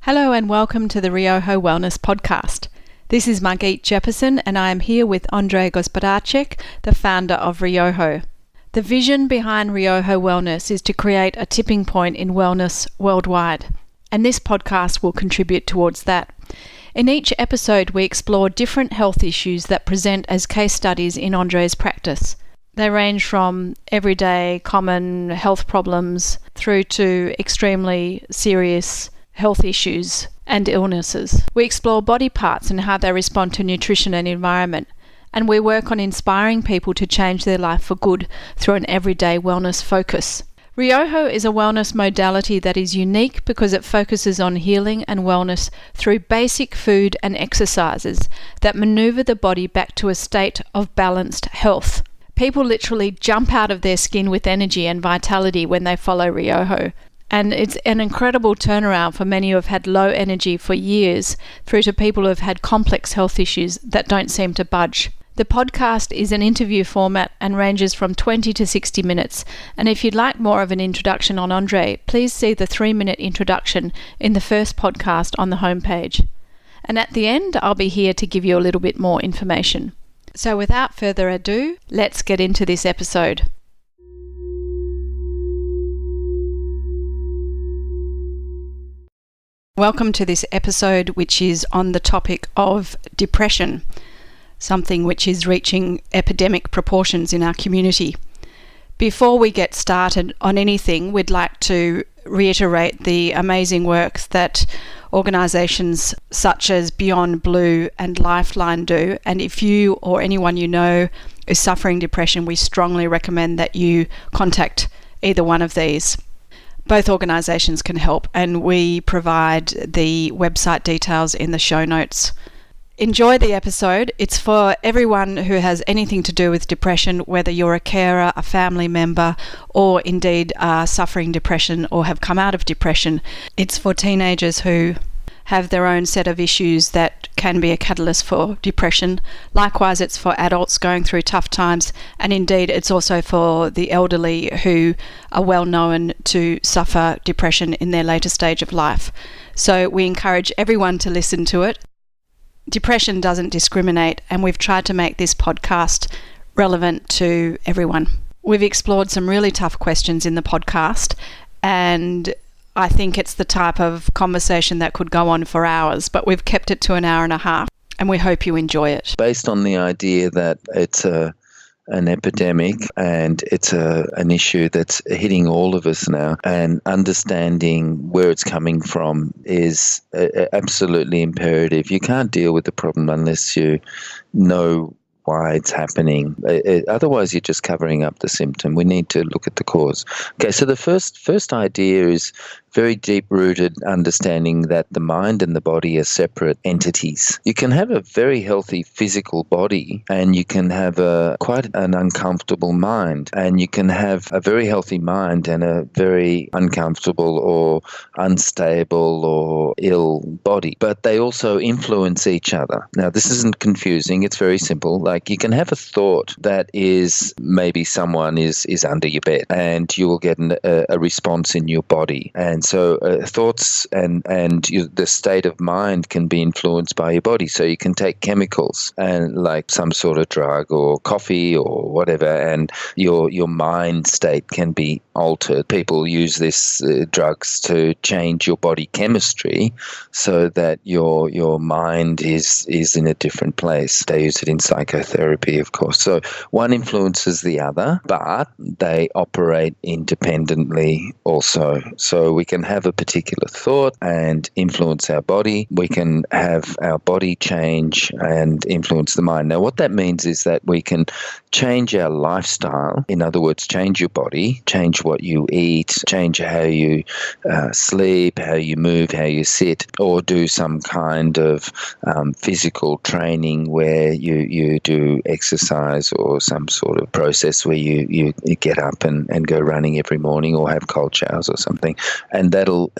Hello and welcome to the Ryoho Wellness Podcast. This is Margit Jefferson and I am here with Andrei Gospodarczyk, the founder of Ryoho. The vision behind Ryoho Wellness is to create a tipping point in wellness worldwide, and this podcast will contribute towards that. In each episode, we explore different health issues that present as case studies in Andrei's practice. They range from everyday common health problems through to extremely serious health issues and illnesses. We explore body parts and how they respond to nutrition and environment, and we work on inspiring people to change their life for good through an everyday wellness focus. Ryoho is a wellness modality that is unique because it focuses on healing and wellness through basic food and exercises that maneuver the body back to a state of balanced health. People literally jump out of their skin with energy and vitality when they follow Ryoho. And it's an incredible turnaround for many who have had low energy for years through to people who have had complex health issues that don't seem to budge. The podcast is an interview format and ranges from 20 to 60 minutes. And if you'd like more of an introduction on Andrei, please see the 3-minute introduction in the first podcast on the homepage. And at the end, I'll be here to give you a little bit more information. So without further ado, let's get into this episode. Welcome to this episode, which is on the topic of depression, something which is reaching epidemic proportions in our community. Before we get started on anything, we'd like to reiterate the amazing work that organisations such as BeyondBlue and Lifeline do. And if you or anyone you know is suffering depression, we strongly recommend that you contact either one of these. Both organisations can help, and we provide the website details in the show notes. Enjoy the episode. It's for everyone who has anything to do with depression, whether you're a carer, a family member, or indeed are suffering depression or have come out of depression. It's for teenagers who have their own set of issues that can be a catalyst for depression. Likewise, it's for adults going through tough times, and indeed it's also for the elderly who are well known to suffer depression in their later stage of life. So we encourage everyone to listen to it. Depression doesn't discriminate, and we've tried to make this podcast relevant to everyone. We've explored some really tough questions in the podcast, and I think it's the type of conversation that could go on for hours, but we've kept it to an hour and a half, and we hope you enjoy it. Based on the idea that it's an epidemic and it's an issue that's hitting all of us now, and understanding where it's coming from is absolutely imperative. You can't deal with the problem unless you know why it's happening. Otherwise, you're just covering up the symptom. We need to look at the cause. Okay, so the first idea is very deep-rooted understanding that the mind and the body are separate entities. You can have a very healthy physical body, and you can have quite an uncomfortable mind, and you can have a very healthy mind and a very uncomfortable or unstable or ill body. But they also influence each other. Now, this isn't confusing. It's very simple. Like, you can have a thought that is maybe someone is under your bed, and you will get a response in your body. And so thoughts and the state of mind can be influenced by your body. So you can take chemicals and like some sort of drug or coffee or whatever, and your mind state can be altered. People use these drugs to change your body chemistry so that your mind is in a different place. They use it in psychotherapy, of course. So one influences the other, but they operate independently also. So we can have a particular thought and influence our body. We can have our body change and influence the mind. Now, what that means is that we can change our lifestyle. In other words, change your body, change what you eat, change how you sleep, how you move, how you sit, or do some kind of physical training where you do exercise or some sort of process where you get up and go running every morning or have cold showers or something. And that'll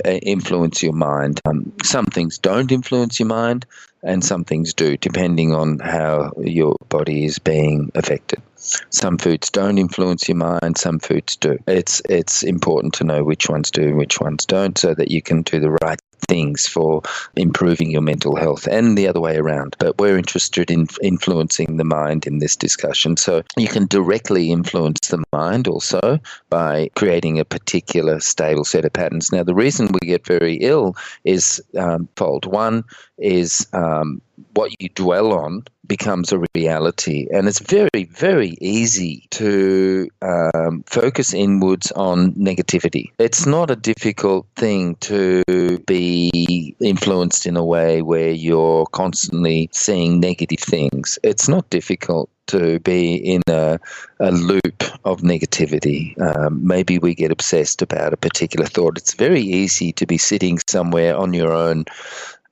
influence your mind. Some things don't influence your mind, and some things do, depending on how your body is being affected. Some foods don't influence your mind, some foods do. It's important to know which ones do and which ones don't, so that you can do the right things for improving your mental health, and the other way around. But we're interested in influencing the mind in this discussion. So you can directly influence the mind also by creating a particular stable set of patterns. Now, the reason we get very ill is fold. One is what you dwell on becomes a reality, and it's very, very easy to focus inwards on negativity. It's not a difficult thing to be influenced in a way where you're constantly seeing negative things. It's not difficult to be in a loop of negativity. Maybe we get obsessed about a particular thought. It's very easy to be sitting somewhere on your own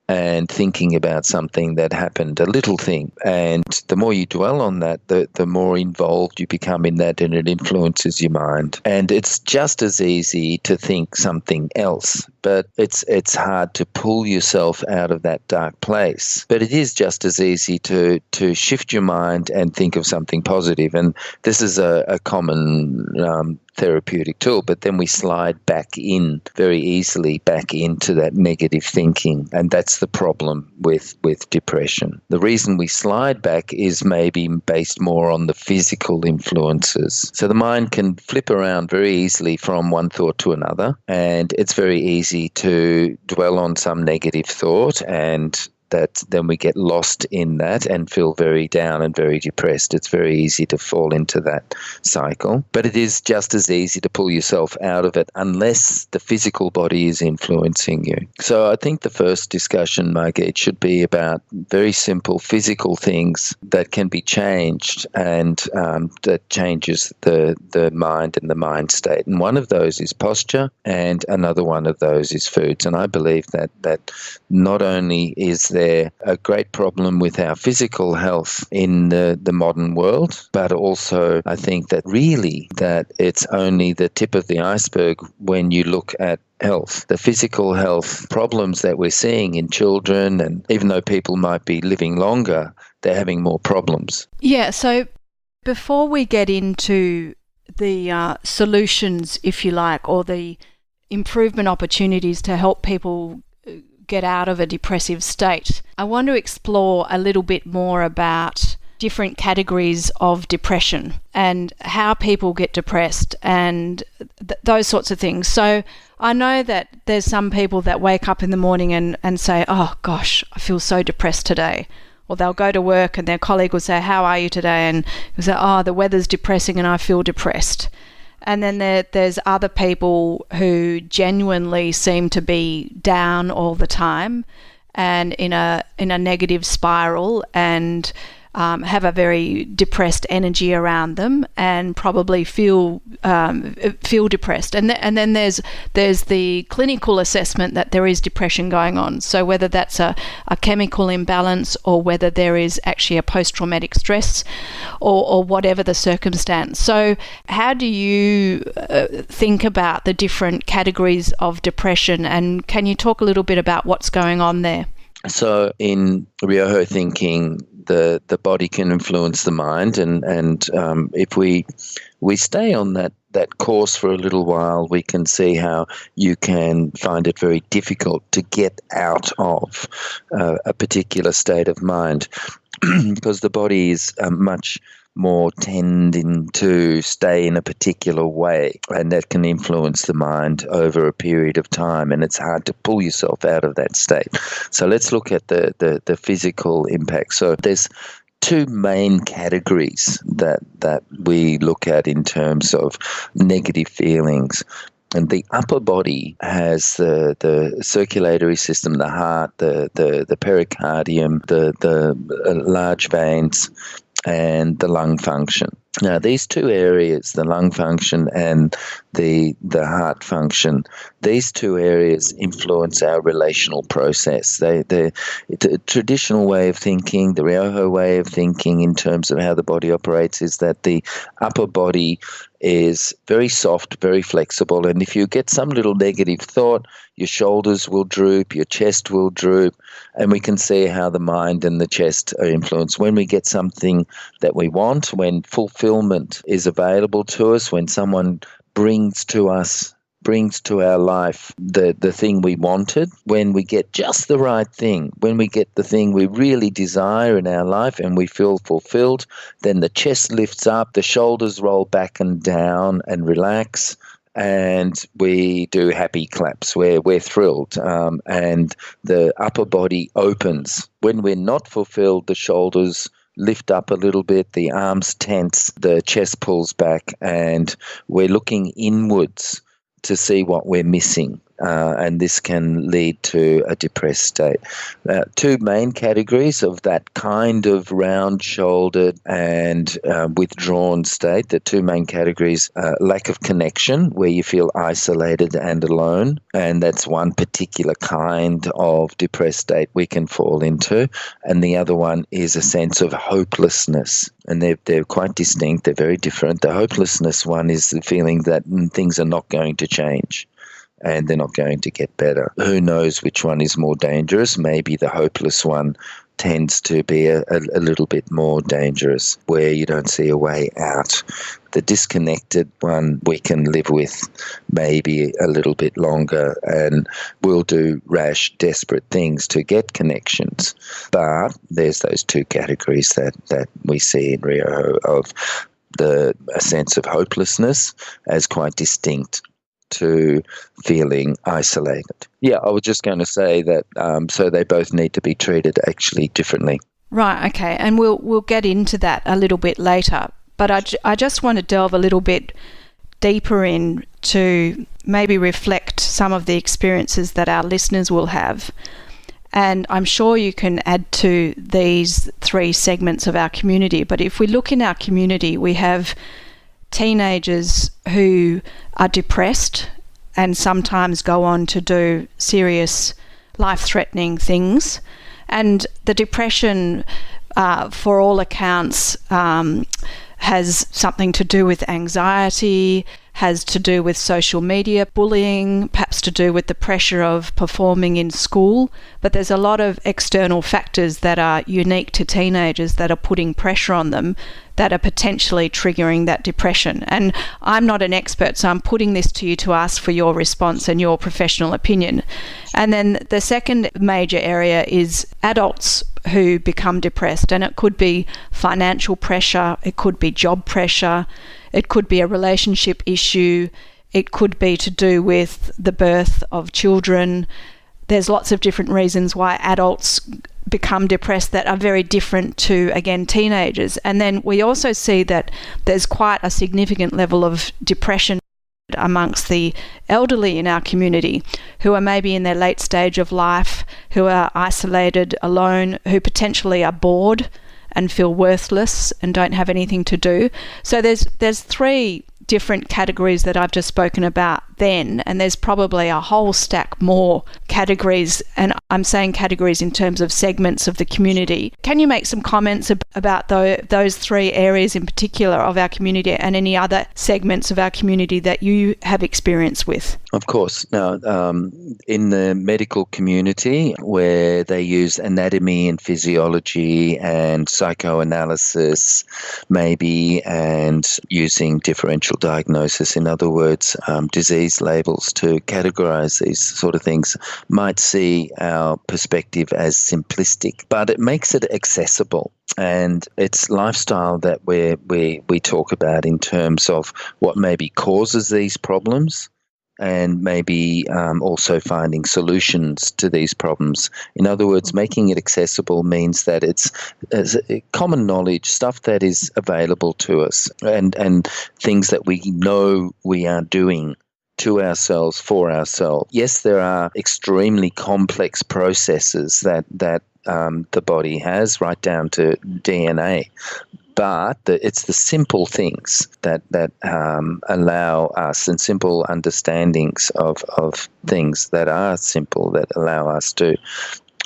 and thinking about something that happened, a little thing. And the more you dwell on that, the more involved you become in that, and it influences your mind. And it's just as easy to think something else, but it's hard to pull yourself out of that dark place. But it is just as easy to shift your mind and think of something positive. And this is a common therapeutic tool, but then we slide back in very easily back into that negative thinking, and that's the problem with depression. The reason we slide back is maybe based more on the physical influences. So the mind can flip around very easily from one thought to another, and it's very easy to dwell on some negative thought, and that then we get lost in that and feel very down and very depressed. It's very easy to fall into that cycle, but it is just as easy to pull yourself out of it unless the physical body is influencing you. So I think the first discussion, Margit, should be about very simple physical things that can be changed, and that changes the mind and the mind state. And one of those is posture, and another one of those is foods. And I believe that not only is there a great problem with our physical health in the modern world, but also I think that really that it's only the tip of the iceberg when you look at health. The physical health problems that we're seeing in children, and even though people might be living longer, they're having more problems. Yeah, so before we get into the solutions, if you like, or the improvement opportunities to help people get out of a depressive state, I want to explore a little bit more about different categories of depression and how people get depressed and those sorts of things. So I know that there's some people that wake up in the morning and say, oh gosh, I feel so depressed today. Or they'll go to work and their colleague will say, how are you today? And they'll say, oh, the weather's depressing and I feel depressed. And then there's other people who genuinely seem to be down all the time and in a negative spiral, and have a very depressed energy around them, and probably feel depressed. And then there's the clinical assessment that there is depression going on. So whether that's a chemical imbalance, or whether there is actually a post-traumatic stress, or whatever the circumstance. So how do you think about the different categories of depression, and can you talk a little bit about what's going on there? So in Ryoho thinking, the body can influence the mind, and if we stay on that course for a little while, we can see how you can find it very difficult to get out of a particular state of mind because the body is much more tending to stay in a particular way, and that can influence the mind over a period of time, and it's hard to pull yourself out of that state. So let's look at the physical impact. So there's two main categories that we look at in terms of negative feelings. And the upper body has the circulatory system, the heart, the pericardium, the large veins, and the lung function. Now, these two areas, the lung function and the heart function, these two areas influence our relational process. The traditional way of thinking, the Ryoho way of thinking in terms of how the body operates, is that the upper body is very soft, very flexible. And if you get some little negative thought, your shoulders will droop, your chest will droop, and we can see how the mind and the chest are influenced. When we get something that we want, when fulfillment is available to us, when someone brings to our life the thing we wanted, when we get just the right thing, when we get the thing we really desire in our life and we feel fulfilled, then the chest lifts up, the shoulders roll back and down and relax, and we do happy claps where we're thrilled, and the upper body opens. When we're not fulfilled, the shoulders lift up a little bit, the arms tense, the chest pulls back, and we're looking inwards to see what we're missing, and this can lead to a depressed state. Two main categories of that kind of round-shouldered and withdrawn state, the two main categories, lack of connection, where you feel isolated and alone, and that's one particular kind of depressed state we can fall into, and the other one is a sense of hopelessness. And they're quite distinct, they're very different. The hopelessness one is the feeling that things are not going to change and they're not going to get better. Who knows which one is more dangerous? Maybe the hopeless one tends to be a little bit more dangerous, where you don't see a way out. The disconnected one we can live with maybe a little bit longer, and we'll do rash, desperate things to get connections. But there's those two categories that we see in Ryoho, of a sense of hopelessness as quite distinct to feeling isolated. Yeah, I was just going to say that so they both need to be treated actually differently. Right, okay, and we'll get into that a little bit later. But I just want to delve a little bit deeper in to maybe reflect some of the experiences that our listeners will have. And I'm sure you can add to these three segments of our community. But if we look in our community, we have teenagers who are depressed and sometimes go on to do serious life-threatening things. And the depression, for all accounts, has something to do with anxiety, has to do with social media bullying, perhaps to do with the pressure of performing in school. But there's a lot of external factors that are unique to teenagers that are putting pressure on them that are potentially triggering that depression. And I'm not an expert, so I'm putting this to you to ask for your response and your professional opinion. And then the second major area is adults who become depressed, and it could be financial pressure, it could be job pressure, it could be a relationship issue, it could be to do with the birth of children. There's lots of different reasons why adults become depressed that are very different to, again, teenagers. And then we also see that there's quite a significant level of depression amongst the elderly in our community, who are maybe in their late stage of life, who are isolated, alone, who potentially are bored and feel worthless and don't have anything to do. So there's three different categories that I've just spoken about then, and there's probably a whole stack more categories, and I'm saying categories in terms of segments of the community. Can you make some comments about those three areas in particular of our community, and any other segments of our community that you have experience with? Of course. Now, in the medical community, where they use anatomy and physiology and psychoanalysis maybe, and using differential diagnosis, in other words, disease labels to categorize these sort of things, might see our perspective as simplistic, but it makes it accessible. And it's lifestyle that we talk about in terms of what maybe causes these problems, and maybe also finding solutions to these problems. In other words, making it accessible means that it's common knowledge, stuff that is available to us, and things that we know we are doing to ourselves, for ourselves. Yes, there are extremely complex processes that the body has, right down to DNA. But it's the simple things that allow us, and simple understandings of things that are simple, that allow us to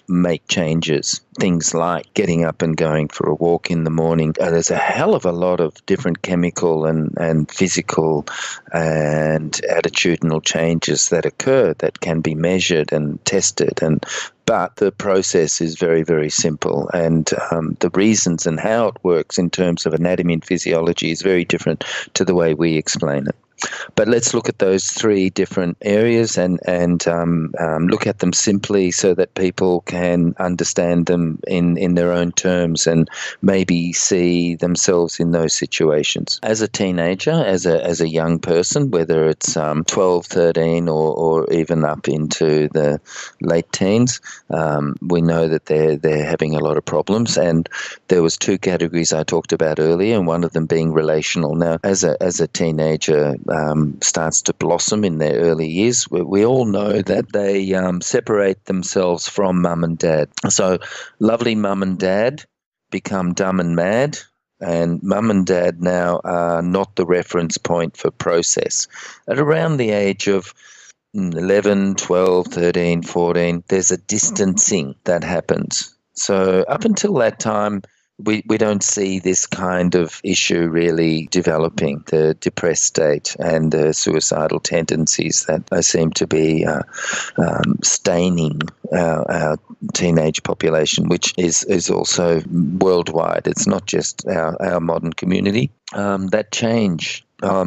make changes. Things like getting up and going for a walk in the morning. There's a hell of a lot of different chemical and physical and attitudinal changes that occur that can be measured and tested, but the process is very, very simple, and the reasons and how it works in terms of anatomy and physiology is very different to the way we explain it. But let's look at those three different areas and look at them simply so that people can understand them in their own terms and maybe see themselves in those situations. As a teenager, as a young person, whether it's 12, 13 or even up into the late teens, we know that they're having a lot of problems. And there was two categories I talked about earlier, and one of them being relational. Now, as a teenager starts to blossom in their early years, we all know that they separate themselves from mum and dad. So lovely mum and dad become dumb and mad, and mum and dad now are not the reference point for process. At around the age of 11, 12, 13, 14, there's a distancing that happens. So up until that time, we don't see this kind of issue really developing, the depressed state and the suicidal tendencies that seem to be staining our teenage population, which is also worldwide. It's not just our modern community. That change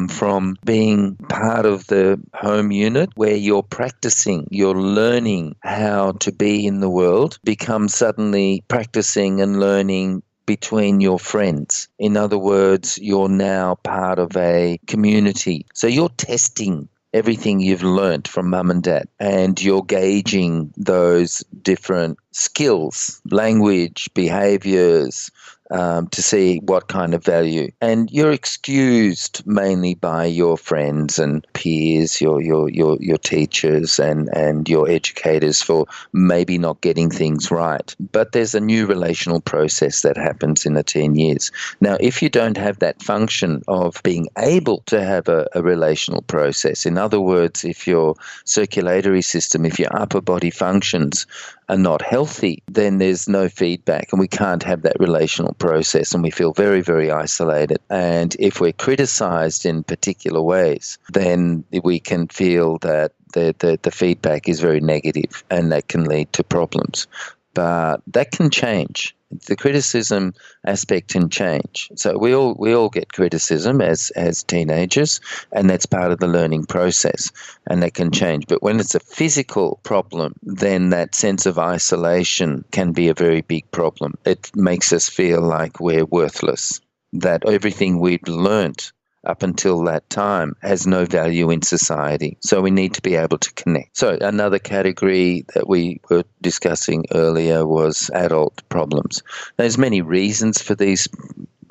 from being part of the home unit where you're practicing, you're learning how to be in the world, becomes suddenly practicing and learning between your friends. In other words, you're now part of a community. So you're testing everything you've learnt from mum and dad, and you're gauging those different skills, language, behaviours, to see what kind of value. And you're excused mainly by your friends and peers, your teachers and your educators for maybe not getting things right. But there's a new relational process that happens in the teen years. Now, if you don't have that function of being able to have a relational process, in other words, if your circulatory system, if your upper body functions are not healthy, then there's no feedback and we can't have that relational process, and we feel very, very isolated. And if we're criticized in particular ways, then we can feel that the feedback is very negative, and that can lead to problems. But that can change. The criticism aspect can change. So we all get criticism as teenagers, and that's part of the learning process, and that can change. But when it's a physical problem, then that sense of isolation can be a very big problem. It makes us feel like we're worthless, that everything we've learnt up until that time has no value in society. So we need to be able to connect. So another category that we were discussing earlier was adult problems. There's many reasons for these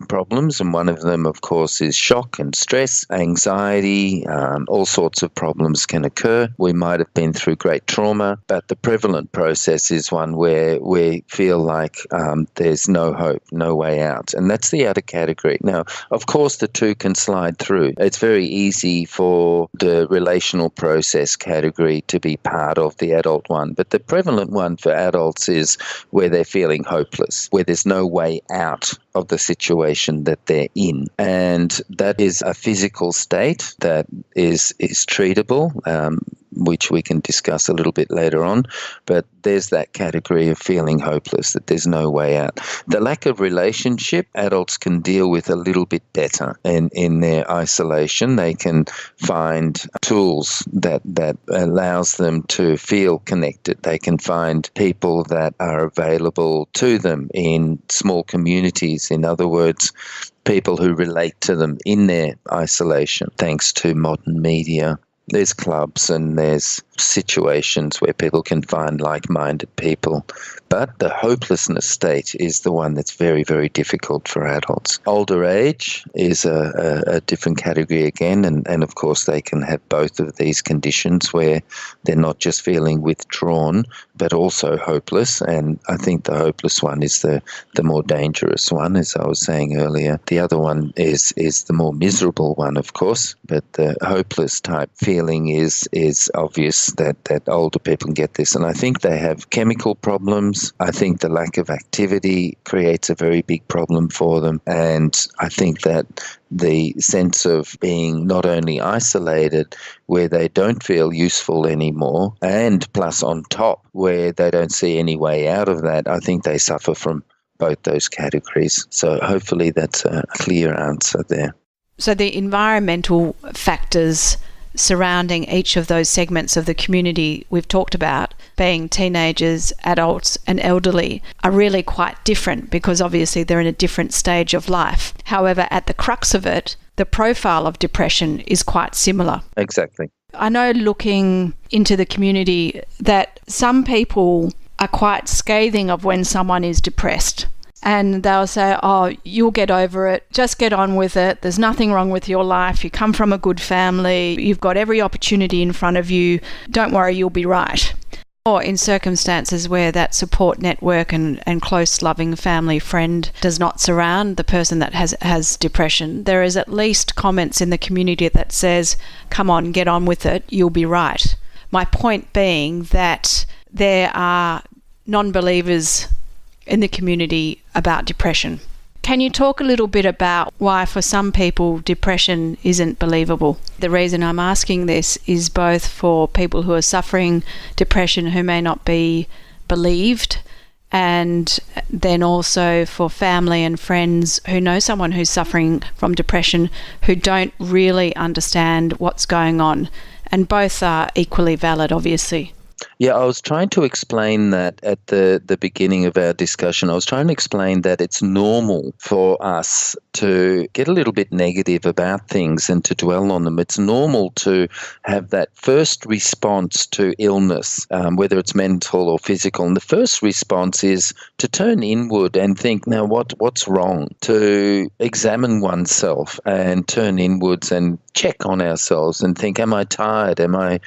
problems, and one of them, of course, is shock and stress, anxiety. All sorts of problems can occur. We might have been through great trauma, but the prevalent process is one where we feel like there's no hope, no way out, and that's the other category. Now, of course, the two can slide through. It's very easy for the relational process category to be part of the adult one, but the prevalent one for adults is where they're feeling hopeless, where there's no way out of the situation that they're in. And that is a physical state that is treatable, which we can discuss a little bit later on. But there's that category of feeling hopeless, that there's no way out. The lack of relationship, adults can deal with a little bit better in their isolation. They can find tools that allows them to feel connected. They can find people that are available to them in small communities. In other words, people who relate to them in their isolation, thanks to modern media. There's clubs and there's situations where people can find like-minded people. But the hopelessness state is the one that's very, very difficult for adults. Older age is a different category again, and of course they can have both of these conditions where they're not just feeling withdrawn, but also hopeless. And I think the hopeless one is the more dangerous one, as I was saying earlier. The other one is the more miserable one, of course, but the hopeless type feeling is obvious that older people get this. And I think they have chemical problems. I think the lack of activity creates a very big problem for them. And I think that the sense of being not only isolated, where they don't feel useful anymore, and plus on top, where they don't see any way out of that, I think they suffer from both those categories. So hopefully that's a clear answer there. So the environmental factors surrounding each of those segments of the community we've talked about, being teenagers, adults and elderly, are really quite different because obviously they're in a different stage of life. However, at the crux of it, the profile of depression is quite similar. Exactly. I know, looking into the community, that some people are quite scathing of when someone is depressed. And they'll say, oh, you'll get over it. Just get on with it. There's nothing wrong with your life. You come from a good family. You've got every opportunity in front of you. Don't worry, you'll be right. Or in circumstances where that support network and close, loving family friend does not surround the person that has depression, there is at least comments in the community that says, come on, get on with it. You'll be right. My point being that there are non-believers in the community about depression. Can you talk a little bit about why for some people depression isn't believable? The reason I'm asking this is both for people who are suffering depression who may not be believed, and then also for family and friends who know someone who's suffering from depression who don't really understand what's going on. And both are equally valid, obviously. Yeah, I was trying to explain that at the beginning of our discussion. I was trying to explain that it's normal for us to get a little bit negative about things and to dwell on them. It's normal to have that first response to illness, whether it's mental or physical. And the first response is to turn inward and think, now what's wrong? To examine oneself and turn inwards and check on ourselves and think, am I tired? Am I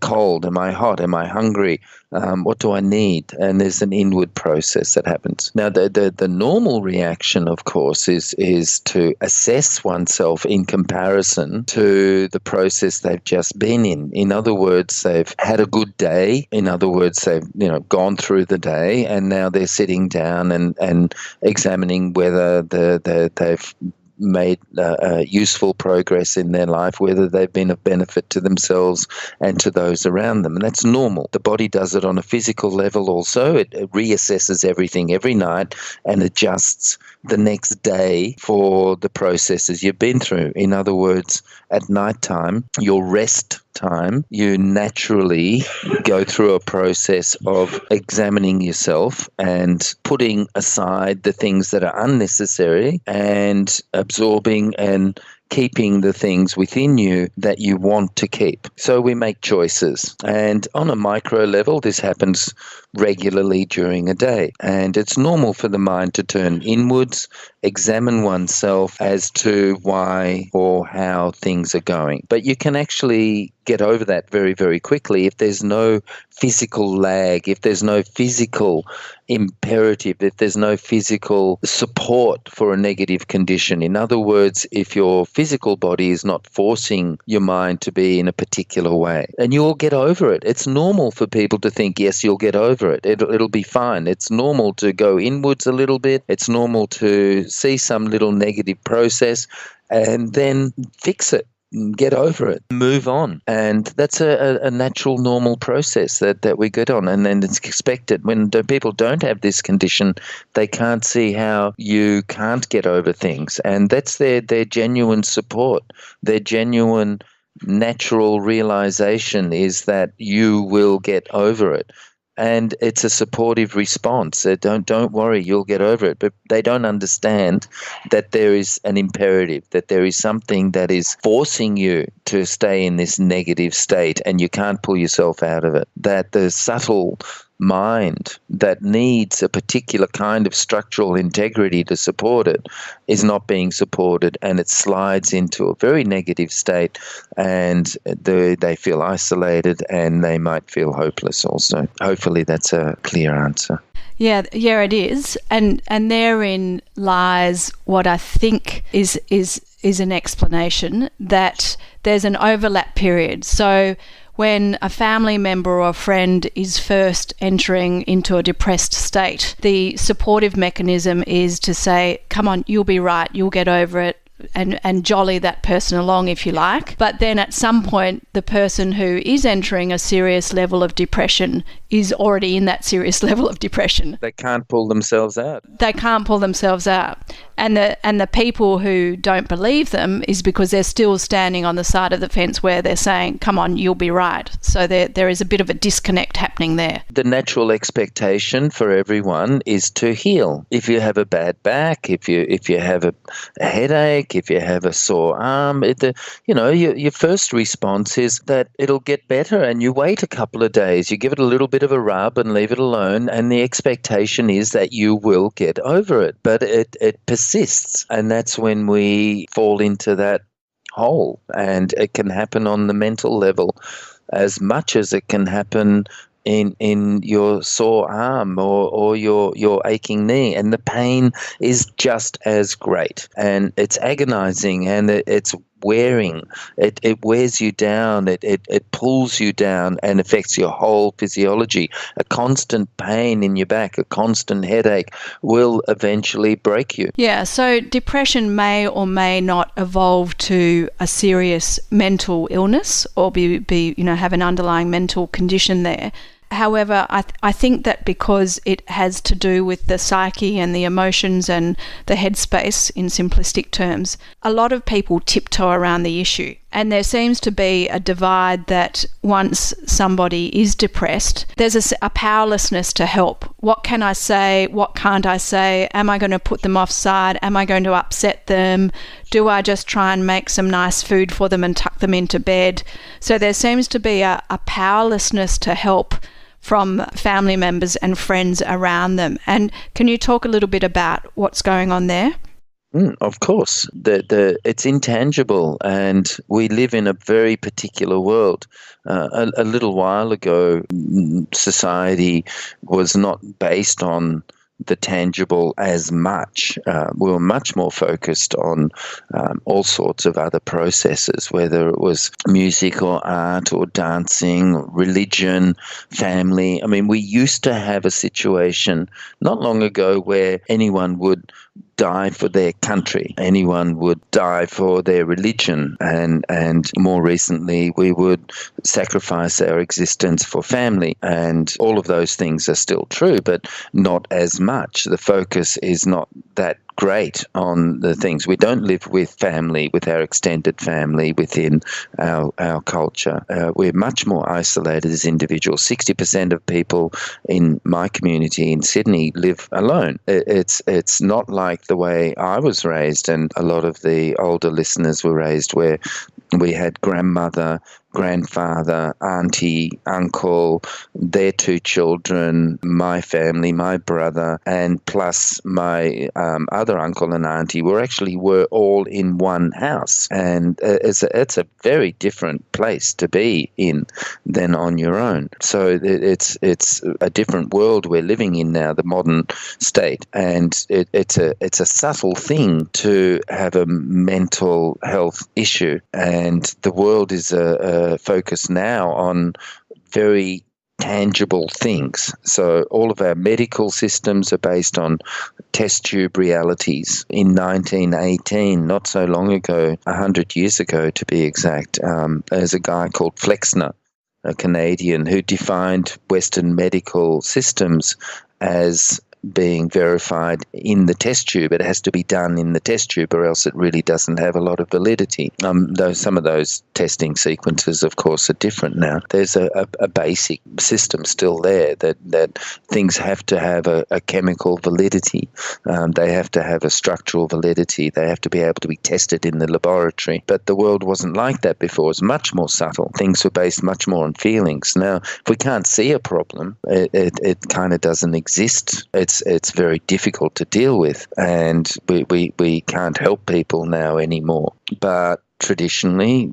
cold? Am I hot? Am I hungry? What do I need? And there's an inward process that happens. Now, the normal reaction, of course, is to assess oneself in comparison to the process they've just been in. In other words, they've had a good day. In other words, they've gone through the day, and now they're sitting down and examining whether they've made useful progress in their life, whether they've been of benefit to themselves and to those around them. And that's normal. The body does it on a physical level also. It reassesses everything every night and adjusts the next day for the processes you've been through. In other words, at nighttime, your rest time, you naturally go through a process of examining yourself and putting aside the things that are unnecessary and absorbing and keeping the things within you that you want to keep. So we make choices. And on a micro level, this happens regularly during a day. And it's normal for the mind to turn inwards, examine oneself as to why or how things are going. But you can actually get over that very, very quickly if there's no physical lag, if there's no physical imperative, if there's no physical support for a negative condition. In other words, if your physical body is not forcing your mind to be in a particular way, and you'll get over it. It's normal for people to think, yes, you'll get over it. It'll be fine. It's normal to go inwards a little bit. It's normal to see some little negative process and then fix it. Get over it, move on. And that's a natural, normal process that we get on. And then it's expected. When people don't have this condition, they can't see how you can't get over things. And that's their genuine support, their genuine natural realization is that you will get over it. And it's a supportive response. Don't worry, you'll get over it. But they don't understand that there is an imperative, that there is something that is forcing you to stay in this negative state and you can't pull yourself out of it. That the subtle mind that needs a particular kind of structural integrity to support it is not being supported, and it slides into a very negative state, and they feel isolated and they might feel hopeless also. Hopefully that's a clear answer. Yeah, it is. And therein lies what I think is an explanation that there's an overlap period. So when a family member or a friend is first entering into a depressed state, the supportive mechanism is to say, come on, you'll be right, you'll get over it, and jolly that person along, if you like. But then at some point, the person who is entering a serious level of depression is already in that serious level of depression. They can't pull themselves out. They can't pull themselves out. And the people who don't believe them is because they're still standing on the side of the fence where they're saying, come on, you'll be right. So there is a bit of a disconnect happening there. The natural expectation for everyone is to heal. If you have a bad back, if you have a headache, if you have a sore arm, your first response is that it'll get better, and you wait a couple of days. You give it a little bit of a rub and leave it alone, and the expectation is that you will get over it. But it persists, and that's when we fall into that hole. And it can happen on the mental level as much as it can happen in your sore arm or your aching knee, and the pain is just as great, and it's agonizing, and it's wearing. It wears you down, it pulls you down and affects your whole physiology. A constant pain in your back, a constant headache will eventually break you. Yeah, so depression may or may not evolve to a serious mental illness or be have an underlying mental condition there. However, I think that because it has to do with the psyche and the emotions and the headspace in simplistic terms, a lot of people tiptoe around the issue. And there seems to be a divide that once somebody is depressed, there's a powerlessness to help. What can I say? What can't I say? Am I going to put them offside? Am I going to upset them? Do I just try and make some nice food for them and tuck them into bed? So there seems to be a powerlessness to help from family members and friends around them. And can you talk a little bit about what's going on there? Of course. It's intangible, and we live in a very particular world. A little while ago, society was not based on the tangible as much. We were much more focused on all sorts of other processes, whether it was music or art or dancing, religion, family. I mean, we used to have a situation not long ago where anyone would die for their country. Anyone would die for their religion. And more recently, we would sacrifice our existence for family. And all of those things are still true, but not as much. The focus is not that great on the things. We don't live with family, with our extended family within our culture. We're much more isolated as individuals. 60% of people in my community in Sydney live alone. It's not like the way I was raised, and a lot of the older listeners were raised, where we had grandmother, grandfather, auntie, uncle, their two children, my family, my brother, and plus my other uncle and auntie were all in one house. And it's a very different place to be in than on your own. So it's a different world we're living in now, the modern state. And it's a subtle thing to have a mental health issue. And the world is focused now on very tangible things. So all of our medical systems are based on test tube realities. In 1918, not so long ago, 100 years ago to be exact, there's a guy called Flexner, a Canadian, who defined Western medical systems as being verified in the test tube. It has to be done in the test tube, or else it really doesn't have a lot of validity. Though some of those testing sequences, of course, are different now. There's a basic system still there that things have to have a chemical validity. They have to have a structural validity. They have to be able to be tested in the laboratory. But the world wasn't like that before. It was much more subtle. Things were based much more on feelings. Now, if we can't see a problem, it kind of doesn't exist. It's very difficult to deal with, and we can't help people now anymore. But traditionally,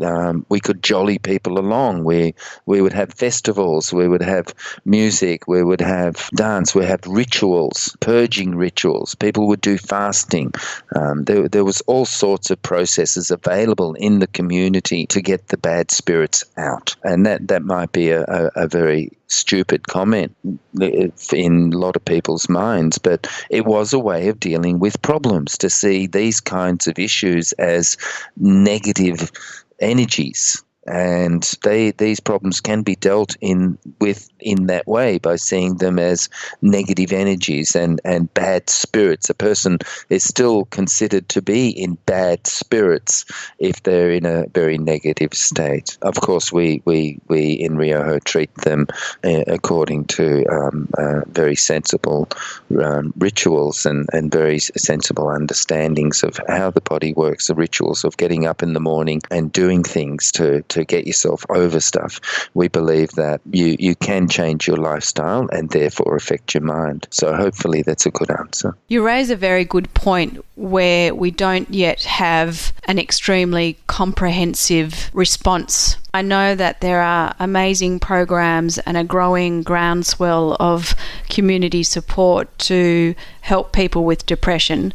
we could jolly people along. We would have festivals, we would have music, we would have dance, we have rituals, purging rituals. People would do fasting. There was all sorts of processes available in the community to get the bad spirits out. And that might be a very stupid comment in a lot of people's minds, but it was a way of dealing with problems, to see these kinds of issues as negative energies. And these problems can be dealt with in that way, by seeing them as negative energies and bad spirits. A person is still considered to be in bad spirits if they're in a very negative state. Of course, we in Ryoho treat them according to very sensible rituals and very sensible understandings of how the body works, the rituals of getting up in the morning and doing things to get yourself over stuff. We believe that you can change your lifestyle and therefore affect your mind. So hopefully that's a good answer. You raise a very good point where we don't yet have an extremely comprehensive response. I know that there are amazing programs and a growing groundswell of community support to help people with depression,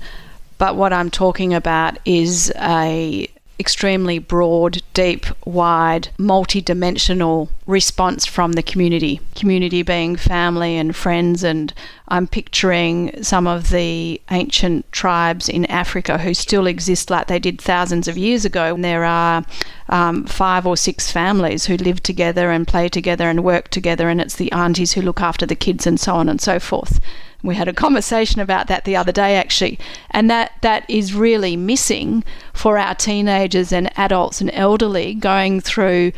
but what I'm talking about is a extremely broad, deep, wide, multi-dimensional response from the community. Community being family and friends, and I'm picturing some of the ancient tribes in Africa who still exist like they did thousands of years ago. And there are 5 or 6 families who live together and play together and work together, and it's the aunties who look after the kids and so on and so forth. We had a conversation about that the other day, actually, and that is really missing for our teenagers and adults and elderly going through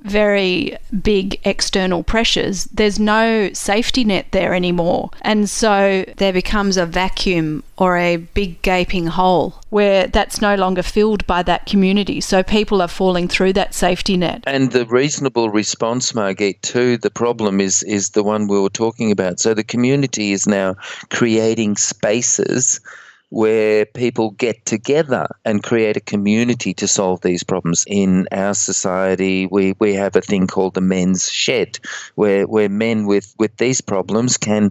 very big external pressures. There's no safety net there anymore, and so there becomes a vacuum or a big gaping hole where that's no longer filled by that community. So people are falling through that safety net. And the reasonable response, Margit, to the problem is the one we were talking about. So the community is now creating spaces where people get together and create a community to solve these problems. In our society, we have a thing called the men's shed, where men with these problems can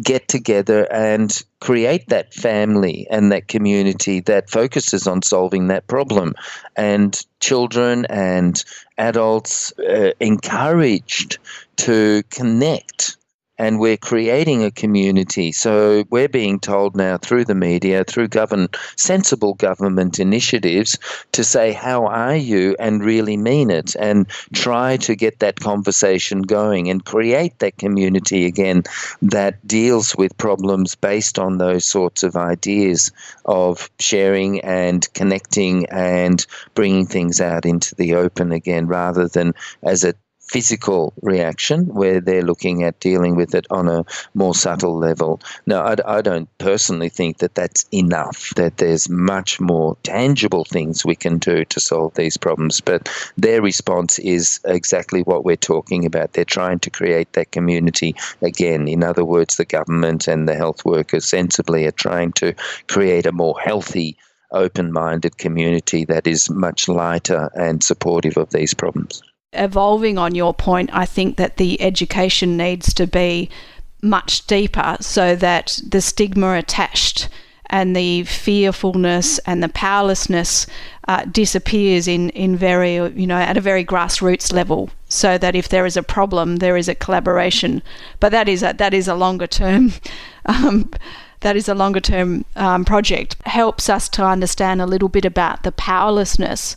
get together and create that family and that community that focuses on solving that problem. And children and adults encouraged to connect. And we're creating a community. So we're being told now through the media, through sensible government initiatives, to say, how are you, and really mean it, and try to get that conversation going and create that community again that deals with problems based on those sorts of ideas of sharing and connecting and bringing things out into the open again, rather than as a physical reaction where they're looking at dealing with it on a more subtle level. Now, I don't personally think that that's enough, that there's much more tangible things we can do to solve these problems, but their response is exactly what we're talking about. They're trying to create that community again. In other words, the government and the health workers sensibly are trying to create a more healthy, open-minded community that is much lighter and supportive of these problems. Evolving on your point, I think that the education needs to be much deeper so that the stigma attached and the fearfulness and the powerlessness disappears in very, at a very grassroots level, so that if there is a problem, there is a collaboration. But that is a longer term. That is a longer term project. Helps us to understand a little bit about the powerlessness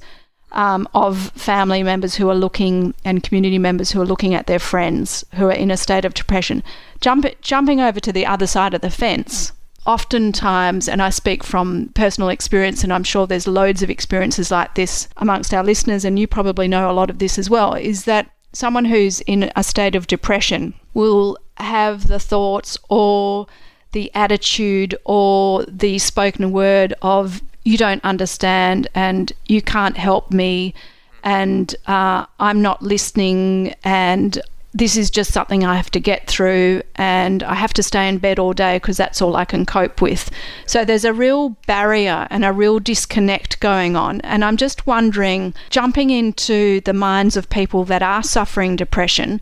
of family members who are looking, and community members who are looking at their friends who are in a state of depression. Jumping over to the other side of the fence, oftentimes, and I speak from personal experience, and I'm sure there's loads of experiences like this amongst our listeners, and you probably know a lot of this as well, is that someone who's in a state of depression will have the thoughts or the attitude or the spoken word of, you don't understand and you can't help me and I'm not listening and this is just something I have to get through, and I have to stay in bed all day because that's all I can cope with. So there's a real barrier and a real disconnect going on. And I'm just wondering, jumping into the minds of people that are suffering depression,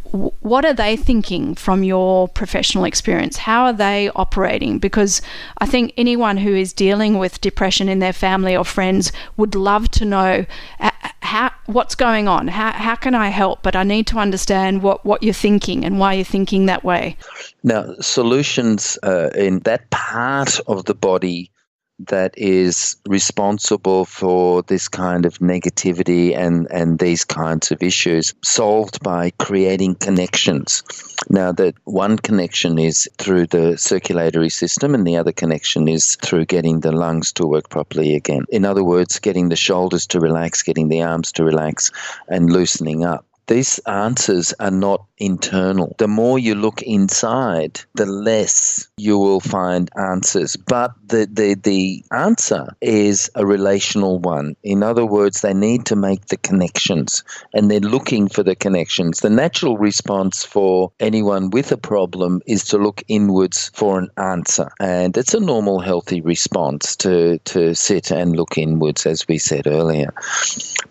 what are they thinking from your professional experience? How are they operating? Because I think anyone who is dealing with depression in their family or friends would love to know what's going on. How can I help? But I need to understand what you're thinking and why you're thinking that way. Now, solutions in that part of the body that is responsible for this kind of negativity and these kinds of issues, solved by creating connections. Now, that one connection is through the circulatory system, and the other connection is through getting the lungs to work properly again. In other words, getting the shoulders to relax, getting the arms to relax, and loosening up. These answers are not internal. The more you look inside, the less you will find answers. But the answer is a relational one. In other words, they need to make the connections, and they're looking for the connections. The natural response for anyone with a problem is to look inwards for an answer. And it's a normal, healthy response to sit and look inwards, as we said earlier.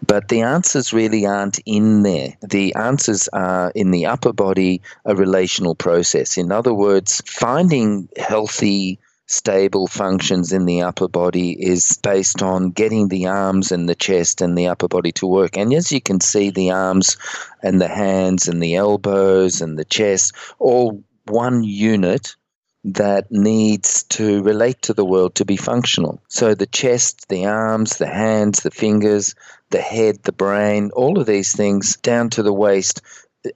But the answers really aren't in there. The answers are in the upper body, a relational process. In other words, finding healthy, stable functions in the upper body is based on getting the arms and the chest and the upper body to work. And as you can see, the arms and the hands and the elbows and the chest, all one unit that needs to relate to the world to be functional. So the chest, the arms, the hands, the fingers, the head, the brain, all of these things down to the waist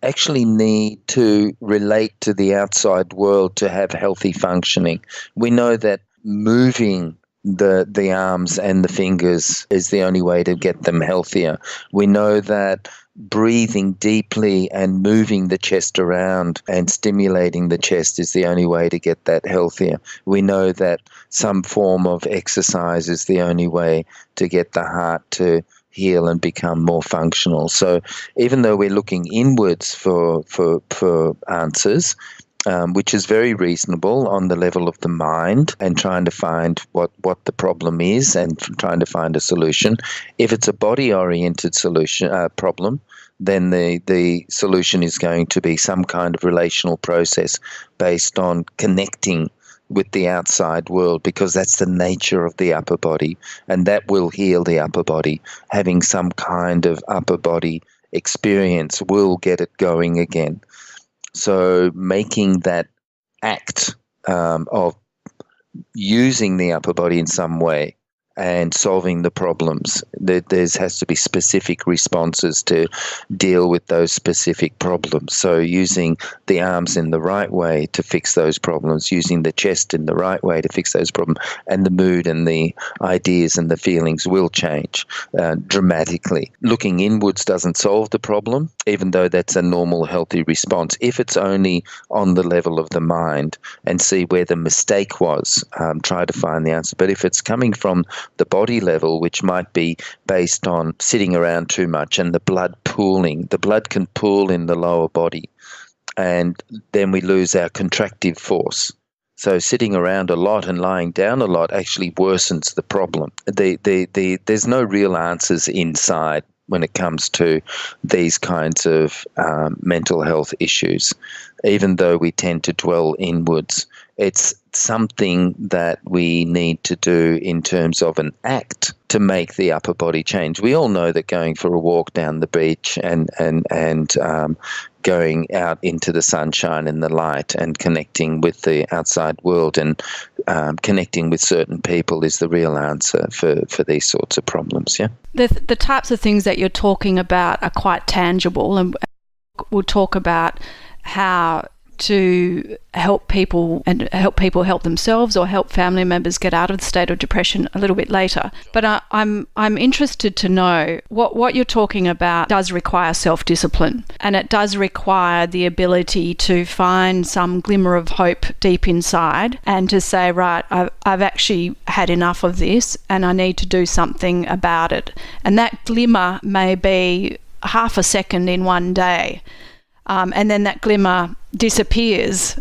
actually need to relate to the outside world to have healthy functioning. We know that moving the arms and the fingers is the only way to get them healthier. We know that breathing deeply and moving the chest around and stimulating the chest is the only way to get that healthier. We know that some form of exercise is the only way to get the heart to heal and become more functional. So even though we're looking inwards for answers, which is very reasonable on the level of the mind, and trying to find what the problem is and trying to find a solution. If it's a body-oriented problem, then the solution is going to be some kind of relational process based on connecting with the outside world, because that's the nature of the upper body, and that will heal the upper body. Having some kind of upper body experience will get it going again. So making that act of using the upper body in some way and solving the problems, there has to be specific responses to deal with those specific problems. So using the arms in the right way to fix those problems, using the chest in the right way to fix those problems, and the mood and the ideas and the feelings will change dramatically. Looking inwards doesn't solve the problem, even though that's a normal, healthy response, if it's only on the level of the mind, and see where the mistake was, try to find the answer. But if it's coming from the body level, which might be based on sitting around too much and the blood pooling. The blood can pool in the lower body, and then we lose our contractive force. So sitting around a lot and lying down a lot actually worsens the problem. There's no real answers inside when it comes to these kinds of mental health issues, even though we tend to dwell inwards. It's something that we need to do in terms of an act to make the upper body change. We all know that going for a walk down the beach and going out into the sunshine and the light and connecting with the outside world and connecting with certain people is the real answer for these sorts of problems, yeah? The types of things that you're talking about are quite tangible, and we'll talk about how to help people help themselves or help family members get out of the state of depression a little bit later. But I'm interested to know what you're talking about does require self-discipline, and it does require the ability to find some glimmer of hope deep inside and to say, right, I've actually had enough of this and I need to do something about it. And that glimmer may be half a second in one day. and then that glimmer disappears,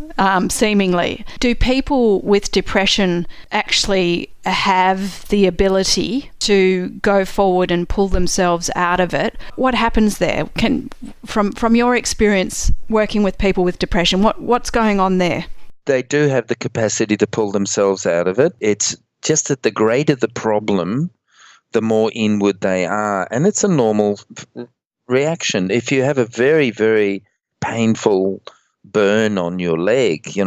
seemingly. Do people with depression actually have the ability to go forward and pull themselves out of it? What happens there? From your experience working with people with depression, what's going on there? They do have the capacity to pull themselves out of it. It's just that the greater the problem, the more inward they are. And it's a normal reaction. If you have a very, very painful burn on your leg,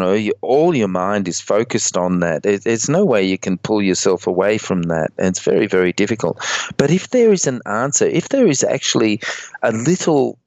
all your mind is focused on that. There's no way you can pull yourself away from that. And it's very, very difficult. But if there is an answer, if there is actually a little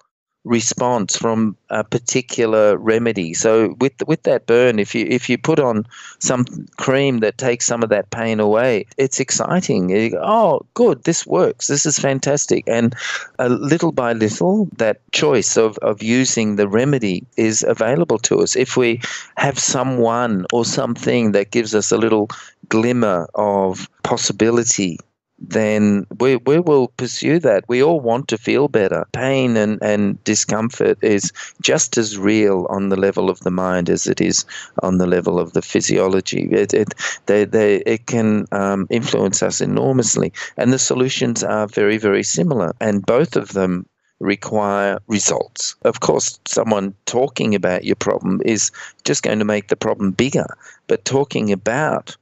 response from a particular remedy. So with that burn, if you put on some cream that takes some of that pain away, it's exciting. You go, oh, good, this works. This is fantastic. And little by little, that choice of using the remedy is available to us. If we have someone or something that gives us a little glimmer of possibility, then we will pursue that. We all want to feel better. Pain and discomfort is just as real on the level of the mind as it is on the level of the physiology. It can influence us enormously, and the solutions are very, very similar, and both of them require results. Of course, someone talking about your problem is just going to make the problem bigger, but talking about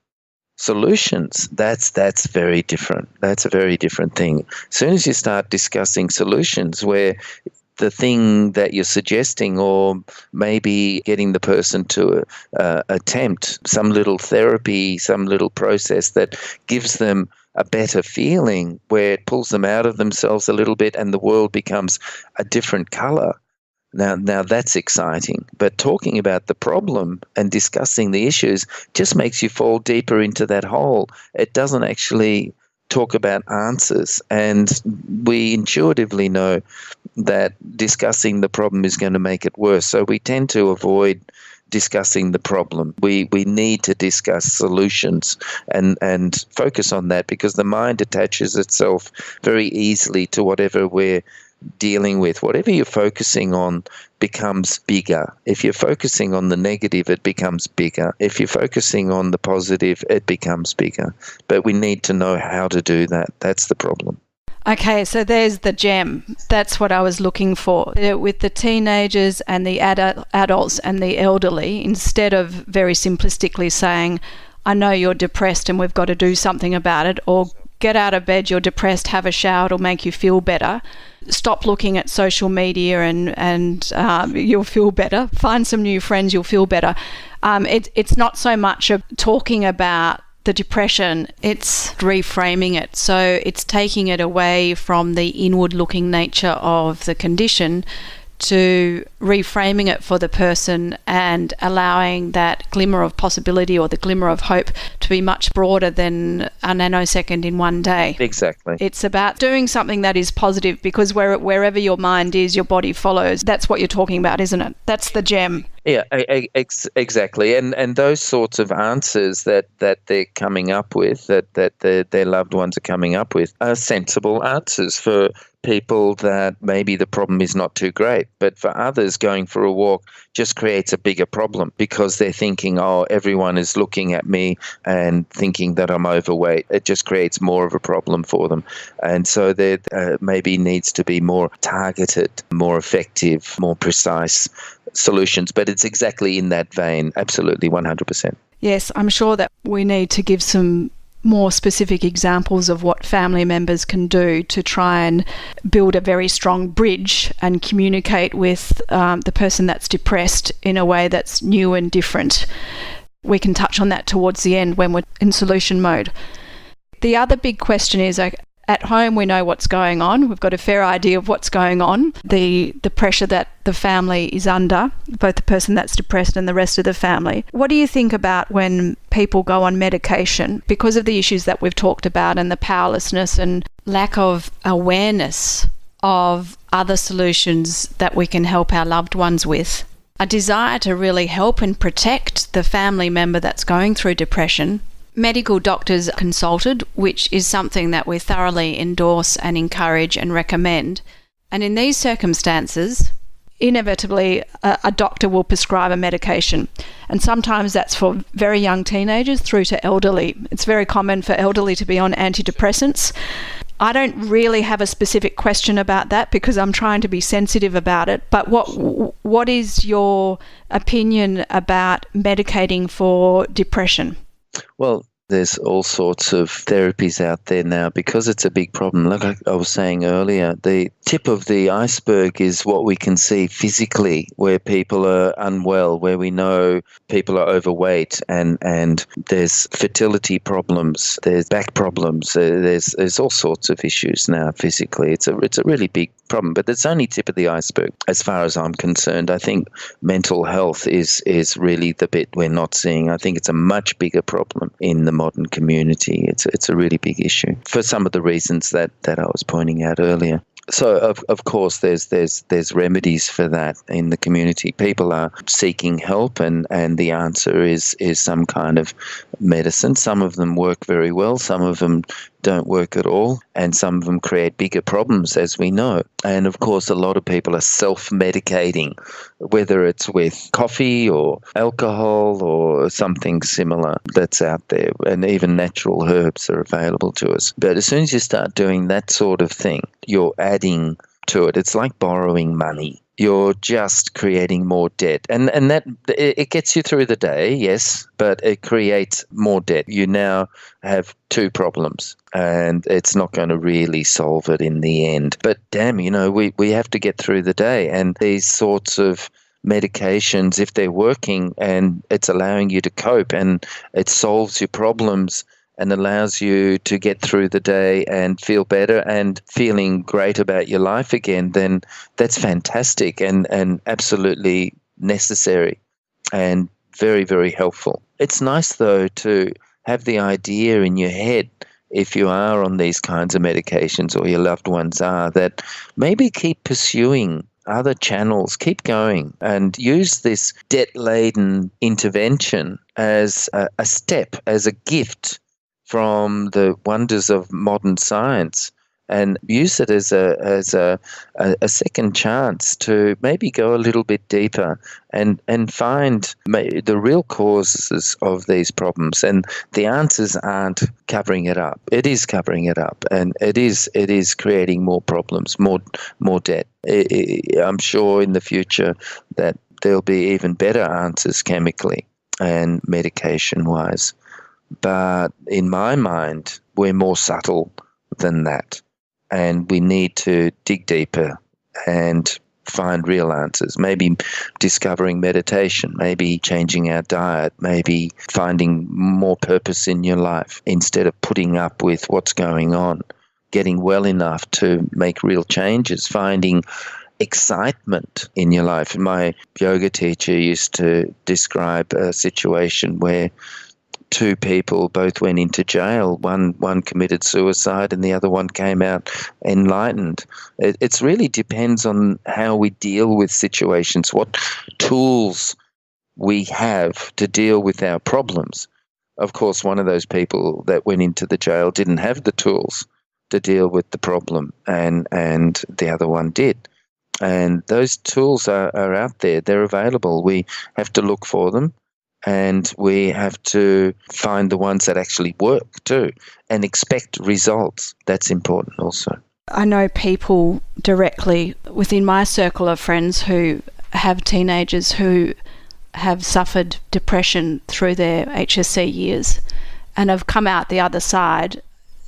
solutions, that's very different. That's a very different thing. As soon as you start discussing solutions where the thing that you're suggesting, or maybe getting the person to attempt some little therapy, some little process that gives them a better feeling, where it pulls them out of themselves a little bit and the world becomes a different color. Now that's exciting, but talking about the problem and discussing the issues just makes you fall deeper into that hole. It doesn't actually talk about answers, and we intuitively know that discussing the problem is going to make it worse. So we tend to avoid discussing the problem. We need to discuss solutions and focus on that, because the mind attaches itself very easily to whatever we're dealing with. Whatever you're focusing on becomes bigger. If you're focusing on the negative, it becomes bigger. If you're focusing on the positive, it becomes bigger. But we need to know how to do that. That's the problem. Okay, so there's the gem. That's what I was looking for. With the teenagers and the adults and the elderly, instead of very simplistically saying, I know you're depressed and we've got to do something about it, or get out of bed, you're depressed, have a shower, it'll make you feel better. Stop looking at social media and you'll feel better. Find some new friends, you'll feel better. It's not so much of talking about the depression, it's reframing it. So it's taking it away from the inward-looking nature of the condition to reframing it for the person and allowing that glimmer of possibility or the glimmer of hope to be much broader than a nanosecond in one day. Exactly. It's about doing something that is positive, because wherever your mind is, your body follows. That's what you're talking about, isn't it? That's the gem. Yeah, exactly. And those sorts of answers that they're coming up with, that their loved ones are coming up with, are sensible answers for people that maybe the problem is not too great. But for others, going for a walk just creates a bigger problem, because they're thinking, oh, everyone is looking at me and thinking that I'm overweight. It just creates more of a problem for them. And so there maybe needs to be more targeted, more effective, more precise solutions. But it's exactly in that vein. Absolutely, 100%. Yes, I'm sure that we need to give some more specific examples of what family members can do to try and build a very strong bridge and communicate with the person that's depressed in a way that's new and different. We can touch on that towards the end when we're in solution mode. The other big question is, at home we know what's going on. We've got a fair idea of what's going on, the pressure that the family is under, both the person that's depressed and the rest of the family. What do you think about when people go on medication because of the issues that we've talked about and the powerlessness and lack of awareness of other solutions that we can help our loved ones with? A desire to really help and protect the family member that's going through depression. Medical doctors consulted, which is something that we thoroughly endorse and encourage and recommend. And in these circumstances, inevitably a doctor will prescribe a medication. And sometimes that's for very young teenagers through to elderly. It's very common for elderly to be on antidepressants. I don't really have a specific question about that because I'm trying to be sensitive about it. But what is your opinion about medicating for depression? Well, there's all sorts of therapies out there now because it's a big problem. Like I was saying earlier, the tip of the iceberg is what we can see physically, where people are unwell, where we know people are overweight, and there's fertility problems, there's back problems, there's all sorts of issues now physically. It's a really big problem, but it's only tip of the iceberg as far as I'm concerned. I think mental health is really the bit we're not seeing. I think it's a much bigger problem in the modern community. It's a really big issue for some of the reasons that I was pointing out earlier. So of course there's remedies for that in the community. People are seeking help, and the answer is some kind of medicine. Some of them work very well, some of them don't work at all, and some of them create bigger problems, as we know. And of course a lot of people are self-medicating, whether it's with coffee or alcohol or something similar that's out there, and even natural herbs are available to us. But as soon as you start doing that sort of thing, you're adding to it. It's like borrowing money. You're just creating more debt. And that it gets you through the day, yes, but it creates more debt. You now have two problems, and it's not going to really solve it in the end. But damn, we have to get through the day. And these sorts of medications, if they're working and it's allowing you to cope and it solves your problems and allows you to get through the day and feel better and feeling great about your life again, then that's fantastic and absolutely necessary and very, very helpful. It's nice, though, to have the idea in your head, if you are on these kinds of medications or your loved ones are, that maybe keep pursuing other channels, keep going and use this debt-laden intervention as a step, as a gift from the wonders of modern science, and use it as a second chance to maybe go a little bit deeper and find the real causes of these problems. And the answers aren't covering it up. It is covering it up, and it is creating more problems, more debt. I'm sure in the future that there'll be even better answers chemically and medication-wise. But in my mind, we're more subtle than that. And we need to dig deeper and find real answers. Maybe discovering meditation, maybe changing our diet, maybe finding more purpose in your life instead of putting up with what's going on. Getting well enough to make real changes, finding excitement in your life. My yoga teacher used to describe a situation where two people both went into jail. One committed suicide and the other one came out enlightened. It really depends on how we deal with situations, what tools we have to deal with our problems. Of course, one of those people that went into the jail didn't have the tools to deal with the problem, and the other one did. And those tools are out there. They're available. We have to look for them. And we have to find the ones that actually work too and expect results. That's important also. I know people directly within my circle of friends who have teenagers who have suffered depression through their HSC years and have come out the other side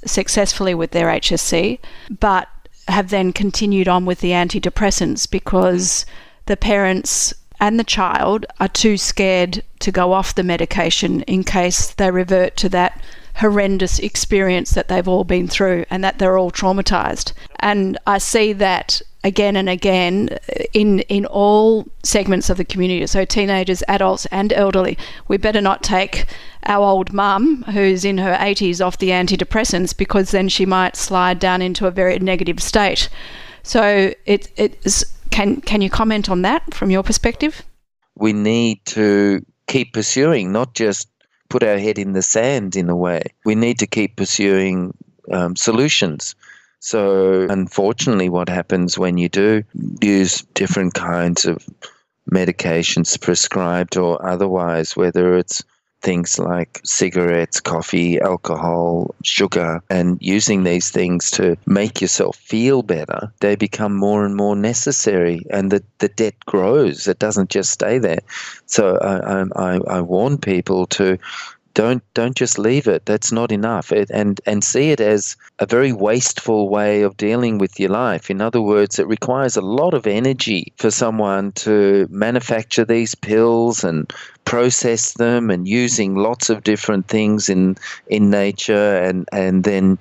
successfully with their HSC, but have then continued on with the antidepressants because the parents and the child are too scared to go off the medication in case they revert to that horrendous experience that they've all been through and that they're all traumatized. And I see that again and again in all segments of the community, so teenagers, adults and elderly. We better not take our old mum who's in her 80s off the antidepressants because then she might slide down into a very negative state. So Can you comment on that from your perspective? We need to keep pursuing, not just put our head in the sand in a way. We need to keep pursuing solutions So unfortunately, what happens when you do use different kinds of medications, prescribed or otherwise, whether it's things like cigarettes, coffee, alcohol, sugar, and using these things to make yourself feel better, they become more and more necessary, and the debt grows. It doesn't just stay there. So I warn people to don't just leave it. That's not enough. And see it as a very wasteful way of dealing with your life. In other words, it requires a lot of energy for someone to manufacture these pills and process them, and using lots of different things in nature, and then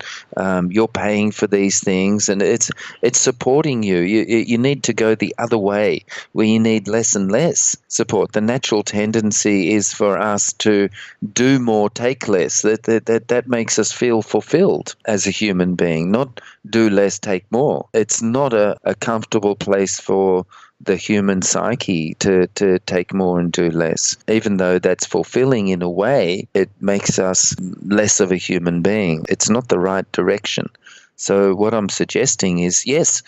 you're paying for these things, and it's supporting you. You need to go the other way, where you need less and less support. The natural tendency is for us to do more, take less. That makes us feel fulfilled as a human being, not do less, take more. It's not a comfortable place for the human psyche to take more and do less. Even though that's fulfilling in a way, it makes us less of a human being. It's not the right direction. So what I'm suggesting is, yes,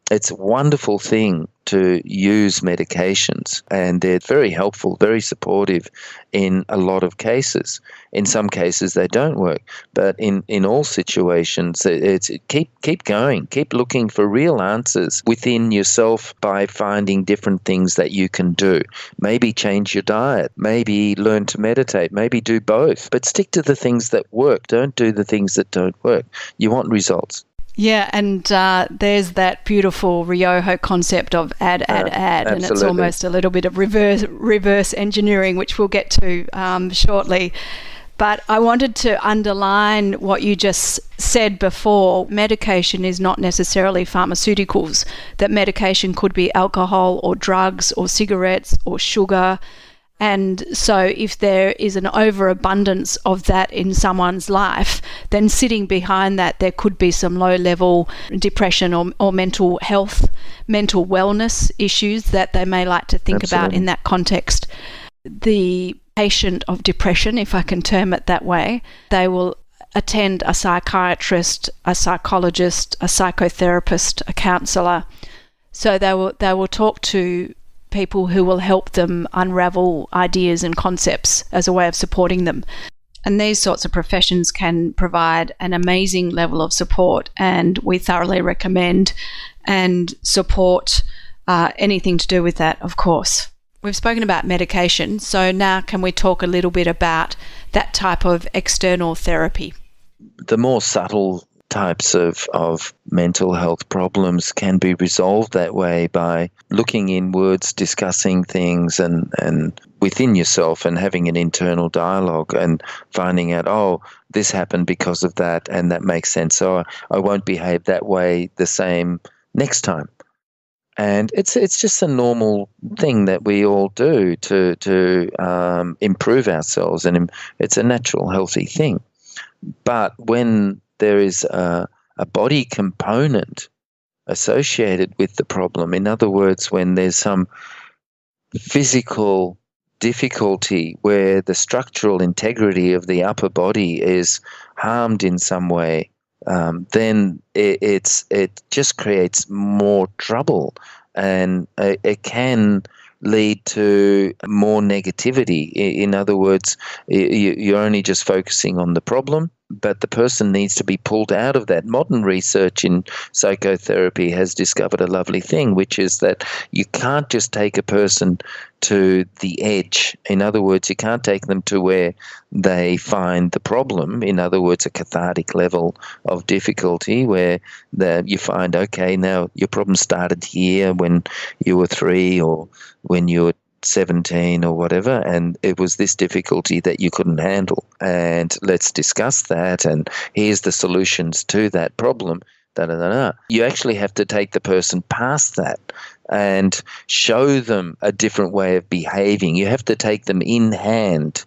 it's a wonderful thing to use medications, and they're very helpful, very supportive in a lot of cases. In some cases, they don't work, but in all situations, it's keep going, keep looking for real answers within yourself by finding different things that you can do. Maybe change your diet, maybe learn to meditate, maybe do both, but stick to the things that work. Don't do the things that don't work. You want results. Yeah, and there's that beautiful Ryoho concept of add, and it's almost a little bit of reverse engineering, which we'll get to shortly. But I wanted to underline what you just said before. Medication is not necessarily pharmaceuticals. That medication could be alcohol or drugs or cigarettes or sugar. And so if there is an overabundance of that in someone's life, then sitting behind that, there could be some low-level depression or mental health, mental wellness issues that they may like to think about in that context. The patient of depression, if I can term it that way, they will attend a psychiatrist, a psychologist, a psychotherapist, a counsellor. So they will talk to people who will help them unravel ideas and concepts as a way of supporting them. And these sorts of professions can provide an amazing level of support, and we thoroughly recommend and support anything to do with that, of course. We've spoken about medication, so now can we talk a little bit about that type of external therapy? The more subtle types of mental health problems can be resolved that way by looking inwards, discussing things and within yourself, and having an internal dialogue and finding out, oh, this happened because of that, and that makes sense. So I won't behave that way the same next time. And it's just a normal thing that we all do to improve ourselves, and it's a natural, healthy thing. But when there is a body component associated with the problem, in other words, when there's some physical difficulty where the structural integrity of the upper body is harmed in some way, then it just creates more trouble, and it can lead to more negativity. In other words, you're only just focusing on the problem, but the person needs to be pulled out of that. Modern research in psychotherapy has discovered a lovely thing, which is that you can't just take a person to the edge. In other words, you can't take them to where they find the problem. In other words, a cathartic level of difficulty where you find, okay, now your problem started here when you were 3 or when you were 17 or whatever, and it was this difficulty that you couldn't handle, and let's discuss that, and here's the solutions to that problem. You actually have to take the person past that and show them a different way of behaving. You have to take them in hand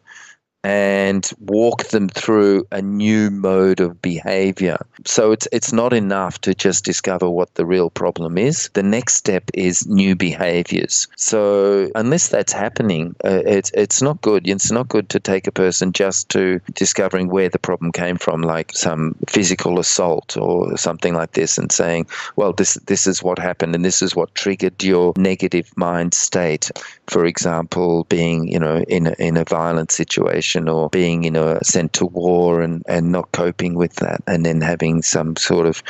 and walk them through a new mode of behavior. So it's not enough to just discover what the real problem is. The next step is new behaviors. So unless that's happening, it's not good. It's not good to take a person just to discovering where the problem came from, like some physical assault or something like this, and saying, well, this is what happened and this is what triggered your negative mind state. For example, being in a violent situation, or being sent to war and not coping with that, and then having some sort of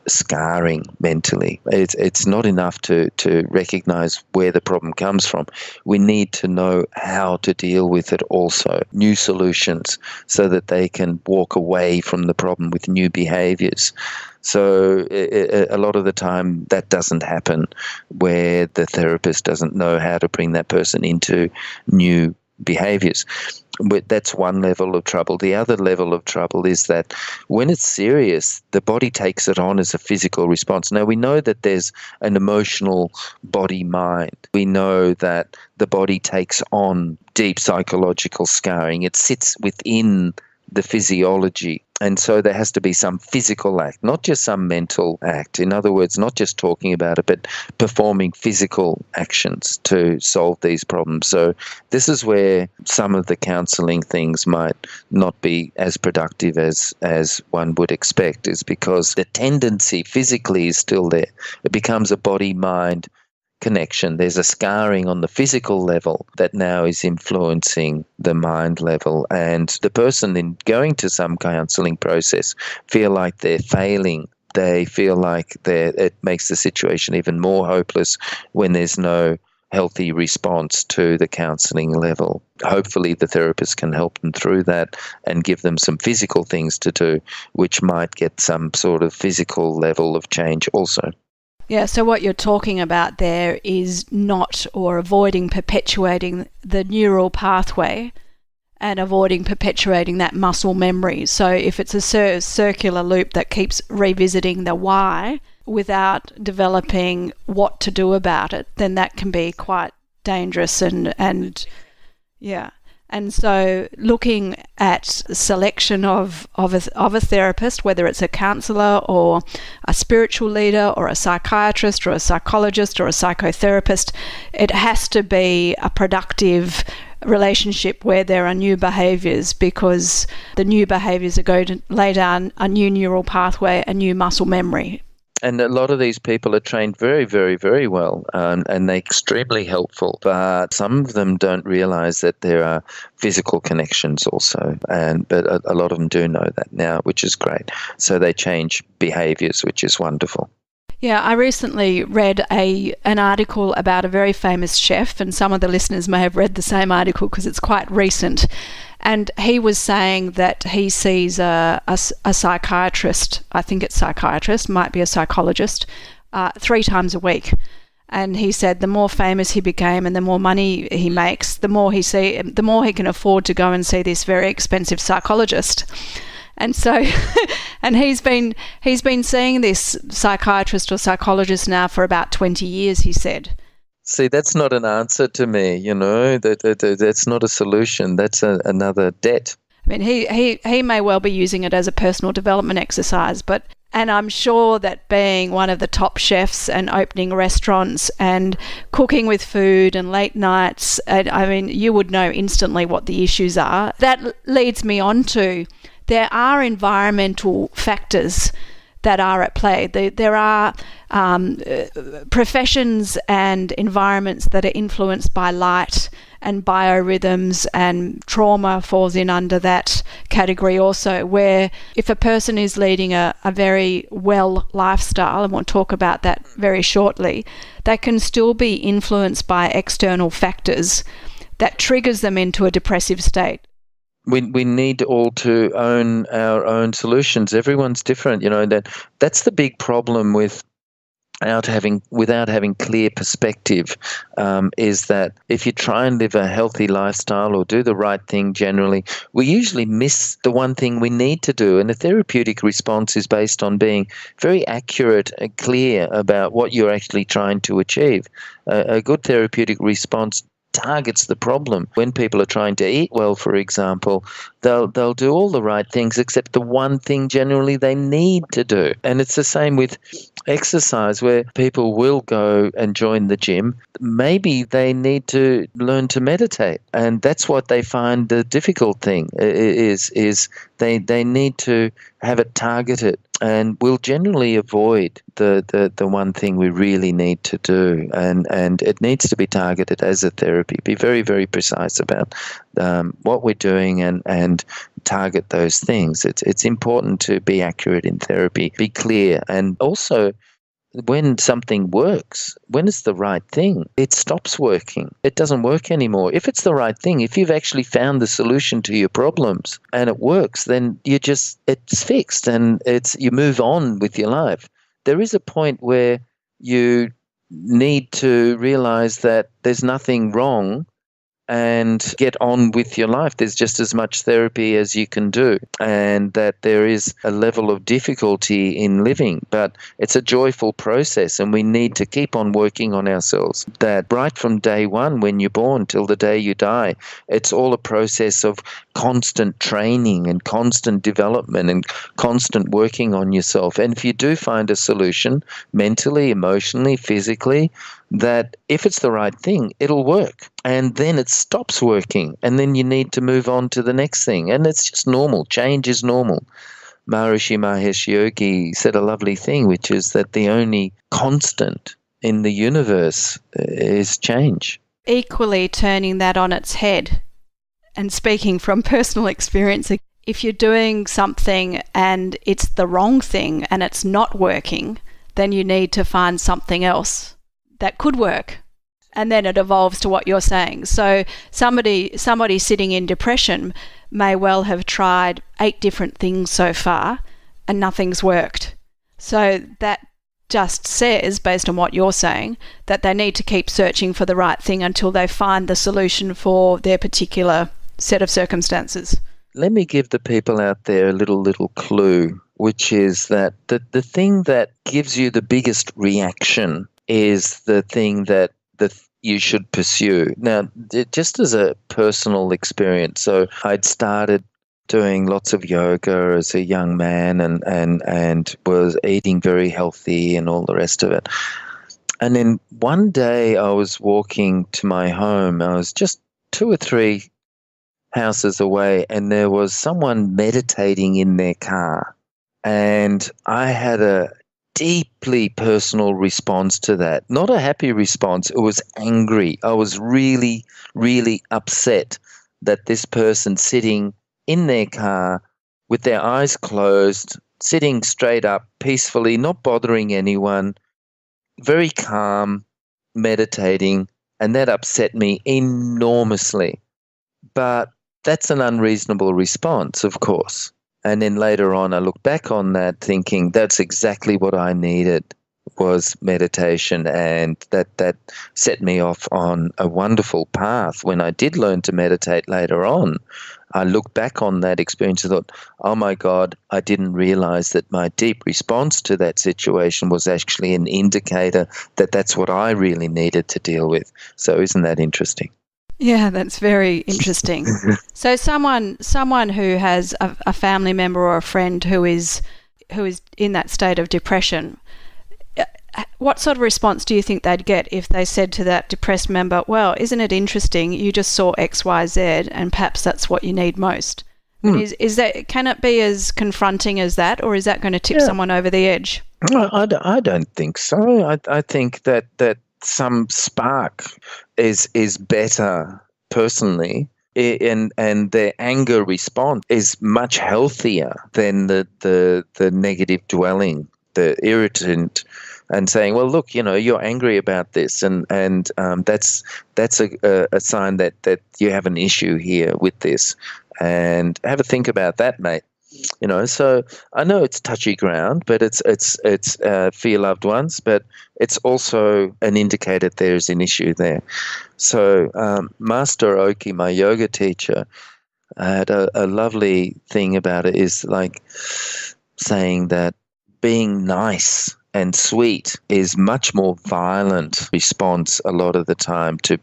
scarring mentally. It's not enough to recognize where the problem comes from. We need to know how to deal with it also, new solutions, so that they can walk away from the problem with new behaviors. So a lot of the time that doesn't happen, where the therapist doesn't know how to bring that person into new behaviors. But that's one level of trouble. The other level of trouble is that when it's serious, the body takes it on as a physical response. Now, we know that there's an emotional body-mind. We know that the body takes on deep psychological scarring. It sits within the physiology. And so there has to be some physical act, not just some mental act. In other words, not just talking about it, but performing physical actions to solve these problems. So this is where some of the counselling things might not be as productive as one would expect, is because the tendency physically is still there. It becomes a body-mind connection. There's a scarring on the physical level that now is influencing the mind level, and the person in going to some counselling process feel like they're failing. They feel like it makes the situation even more hopeless when there's no healthy response to the counselling level. Hopefully the therapist can help them through that and give them some physical things to do, which might get some sort of physical level of change also. Yeah, so what you're talking about there is not or avoiding perpetuating the neural pathway and avoiding perpetuating that muscle memory. So if it's a circular loop that keeps revisiting the why without developing what to do about it, then that can be quite dangerous and yeah. And so looking at selection of a therapist, whether it's a counsellor or a spiritual leader or a psychiatrist or a psychologist or a psychotherapist, it has to be a productive relationship where there are new behaviours, because the new behaviours are going to lay down a new neural pathway, a new muscle memory. And a lot of these people are trained very, very, very well, and they're extremely helpful. But some of them don't realise that there are physical connections also. But a lot of them do know that now, which is great. So they change behaviours, which is wonderful. Yeah, I recently read an article about a very famous chef, and some of the listeners may have read the same article because it's quite recent. And he was saying that he sees a psychiatrist, I think it's psychiatrist, might be a psychologist, 3 times a week. And he said the more famous he became and the more money he makes, the more he can afford to go and see this very expensive psychologist. And so, and he's been seeing this psychiatrist or psychologist now for about 20 years, he said. See, that's not an answer to me, that's not a solution. That's another debt. I mean, he may well be using it as a personal development exercise, and I'm sure that being one of the top chefs and opening restaurants and cooking with food and late nights, you would know instantly what the issues are. That leads me on to, there are environmental factors that are at play. There are professions and environments that are influenced by light and biorhythms, and trauma falls in under that category also, where if a person is leading a very well lifestyle, and we'll talk about that very shortly, they can still be influenced by external factors that triggers them into a depressive state. We need all to own our own solutions. Everyone's different, that's the big problem without having clear perspective, is that if you try and live a healthy lifestyle or do the right thing generally, we usually miss the one thing we need to do. And the therapeutic response is based on being very accurate and clear about what you're actually trying to achieve. A good therapeutic response targets the problem. When people are trying to eat well, for example, they'll do all the right things except the one thing generally they need to do. And it's the same with exercise, where people will go and join the gym. Maybe they need to learn to meditate, and that's what they find the difficult thing is they need to have it targeted, and we'll generally avoid the one thing we really need to do, and it needs to be targeted as a therapy. Be very, very precise about what we're doing and target those things. It's important to be accurate in therapy, be clear, and also when something works, when it's the right thing, it stops working. It doesn't work anymore. If it's the right thing, if you've actually found the solution to your problems and it works, then it's fixed and you move on with your life. There is a point where you need to realize that there's nothing wrong and get on with your life. There's just as much therapy as you can do, and that there is a level of difficulty in living, but it's a joyful process, and we need to keep on working on ourselves. That right from day one, when you're born till the day you die, it's all a process of constant training and constant development and constant working on yourself. And if you do find a solution mentally, emotionally, physically, that if it's the right thing, it'll work. And then it stops working, and then you need to move on to the next thing. And it's just normal. Change is normal. Maharishi Mahesh Yogi said a lovely thing, which is that the only constant in the universe is change. Equally turning that on its head and speaking from personal experience, if you're doing something and it's the wrong thing and it's not working, then you need to find something else that could work. And then it evolves to what you're saying. So somebody sitting in depression may well have tried 8 different things so far and nothing's worked. So that just says, based on what you're saying, that they need to keep searching for the right thing until they find the solution for their particular set of circumstances. Let me give the people out there a little clue, which is that the thing that gives you the biggest reaction is the thing that you should pursue. Now, just as a personal experience, so I'd started doing lots of yoga as a young man and was eating very healthy and all the rest of it. And then one day I was walking to my home. I was just 2 or 3 houses away, and there was someone meditating in their car. And I had a deeply personal response to that. Not a happy response. It was angry. I was really, really upset that this person sitting in their car with their eyes closed, sitting straight up, peacefully, not bothering anyone, very calm, meditating, and that upset me enormously. But that's an unreasonable response, of course. And then later on, I look back on that thinking that's exactly what I needed, was meditation, and that set me off on a wonderful path. When I did learn to meditate later on, I looked back on that experience and thought, oh my God, I didn't realize that my deep response to that situation was actually an indicator that that's what I really needed to deal with. So isn't that interesting? Yeah, that's very interesting. So someone who has a family member or a friend who is in that state of depression, what sort of response do you think they'd get if they said to that depressed member, well, isn't it interesting, you just saw X, Y, Z, and perhaps that's what you need most? Can it be as confronting as that, or is that going to tip someone over the edge? I don't think so. I think that some spark is better personally, and their anger response is much healthier than the negative dwelling, the irritant, and saying, well, look, you're angry about this, and that's a sign that you have an issue here with this, and have a think about that, mate. So I know it's touchy ground, but it's for your loved ones, but it's also an indicator there's an issue there. So Master Oki, my yoga teacher, had a lovely thing about it, is like saying that being nice and sweet is much more violent response a lot of the time to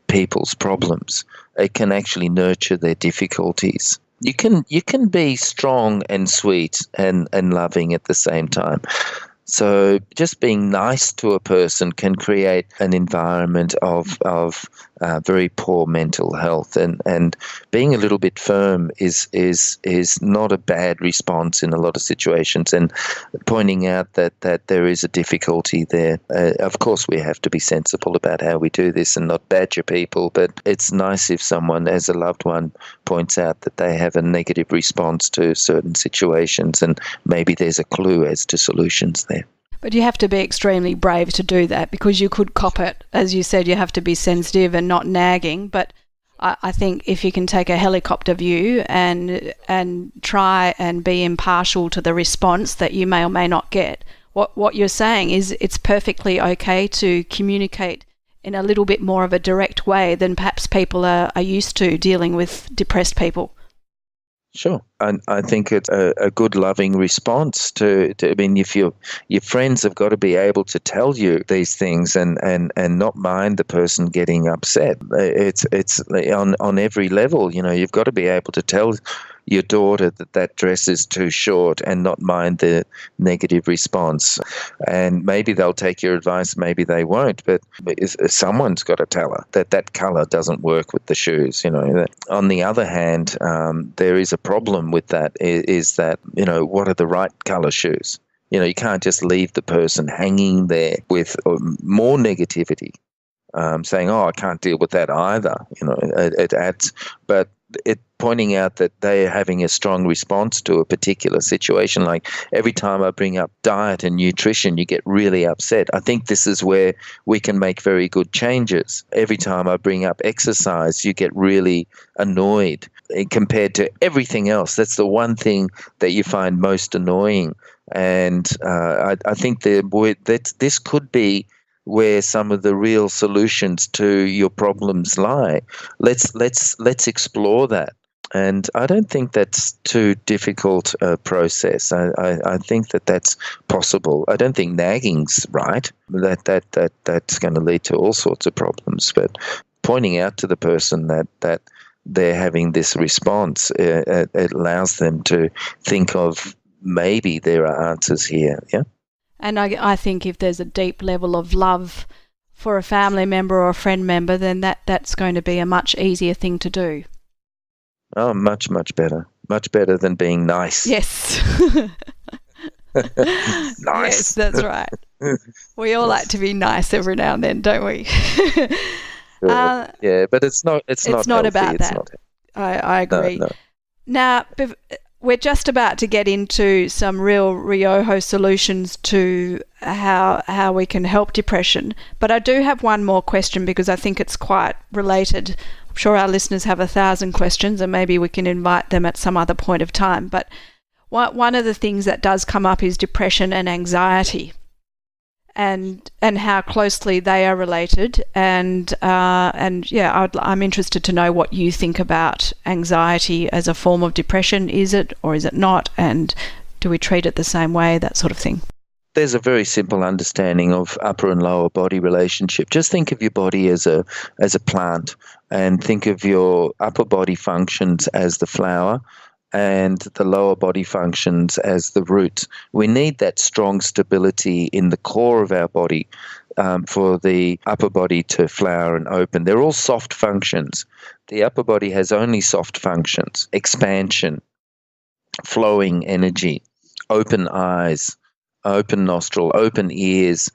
people's problems. It can actually nurture their difficulties. You can be strong and sweet and loving at the same time. So just being nice to a person can create an environment of very poor mental health, and being a little bit firm is not a bad response in a lot of situations, and pointing out that there is a difficulty there. Of course, we have to be sensible about how we do this and not badger people, but it's nice if someone, as a loved one, points out that they have a negative response to certain situations, and maybe there's a clue as to solutions there. But you have to be extremely brave to do that, because you could cop it. As you said, you have to be sensitive and not nagging. But I think if you can take a helicopter view and try and be impartial to the response that you may or may not get, what you're saying is it's perfectly okay to communicate in a little bit more of a direct way than perhaps people are used to dealing with depressed people. Sure. I think it's a good, loving response to I mean, if your friends have got to be able to tell you these things and not mind the person getting upset. It's on every level. You've got to be able to tell your daughter that dress is too short and not mind the negative response. And maybe they'll take your advice, maybe they won't, but someone's got to tell her that colour doesn't work with the shoes. On the other hand, there is a problem with that, is that, what are the right colour shoes? You can't just leave the person hanging there with more negativity, saying, I can't deal with that either. It adds, but pointing out that they are having a strong response to a particular situation. Like every time I bring up diet and nutrition, you get really upset. I think this is where we can make very good changes. Every time I bring up exercise, you get really annoyed compared to everything else. That's the one thing that you find most annoying. And I think that this could be where some of the real solutions to your problems lie. Let's explore that. And I don't think that's too difficult a process. I think that's possible. I don't think nagging's right. That's going to lead to all sorts of problems. But pointing out to the person that they're having this response, it allows them to think of maybe there are answers here. Yeah. And I think if there's a deep level of love for a family member or a friend member, then that's going to be a much easier thing to do. Oh, much, much better. Much better than being nice. Yes. Nice. Yes, that's right. We all like to be nice every now and then, don't we? Yeah, but it's not not about that. I agree. No. Now, we're just about to get into some real Ryoho solutions to how we can help depression. But I do have one more question, because I think it's quite related. I'm sure our listeners have 1,000 questions, and maybe we can invite them at some other point of time. But one of the things that does come up is depression and anxiety, and how closely they are related. And yeah, I'm interested to know what you think about anxiety as a form of depression. Is it or is it not? And do we treat it the same way? That sort of thing. There's a very simple understanding of upper and lower body relationship. Just think of your body as a plant, and think of your upper body functions as the flower and the lower body functions as the roots. We need that strong stability in the core of our body for the upper body to flower and open. They're all soft functions. The upper body has only soft functions: expansion, flowing energy, open eyes, open nostril, open ears,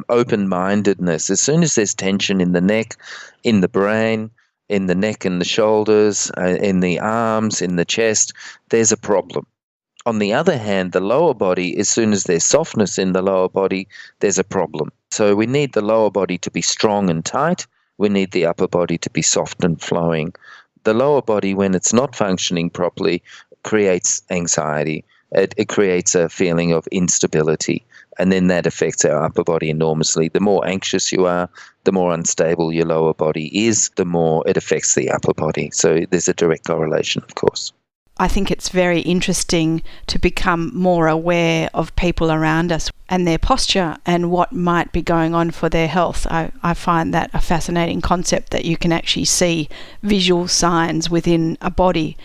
open-mindedness. As soon as there's tension in the neck, in the brain, in the neck and the shoulders, in the arms, in the chest, there's a problem. On the other hand, the lower body, as soon as there's softness in the lower body, there's a problem. So we need the lower body to be strong and tight. We need the upper body to be soft and flowing. The lower body, when it's not functioning properly, creates anxiety. It creates a feeling of instability, and then that affects our upper body enormously. The more anxious you are, the more unstable your lower body is, the more it affects the upper body. So there's a direct correlation, of course. I think it's very interesting to become more aware of people around us and their posture and what might be going on for their health. I find that a fascinating concept, that you can actually see visual signs within a body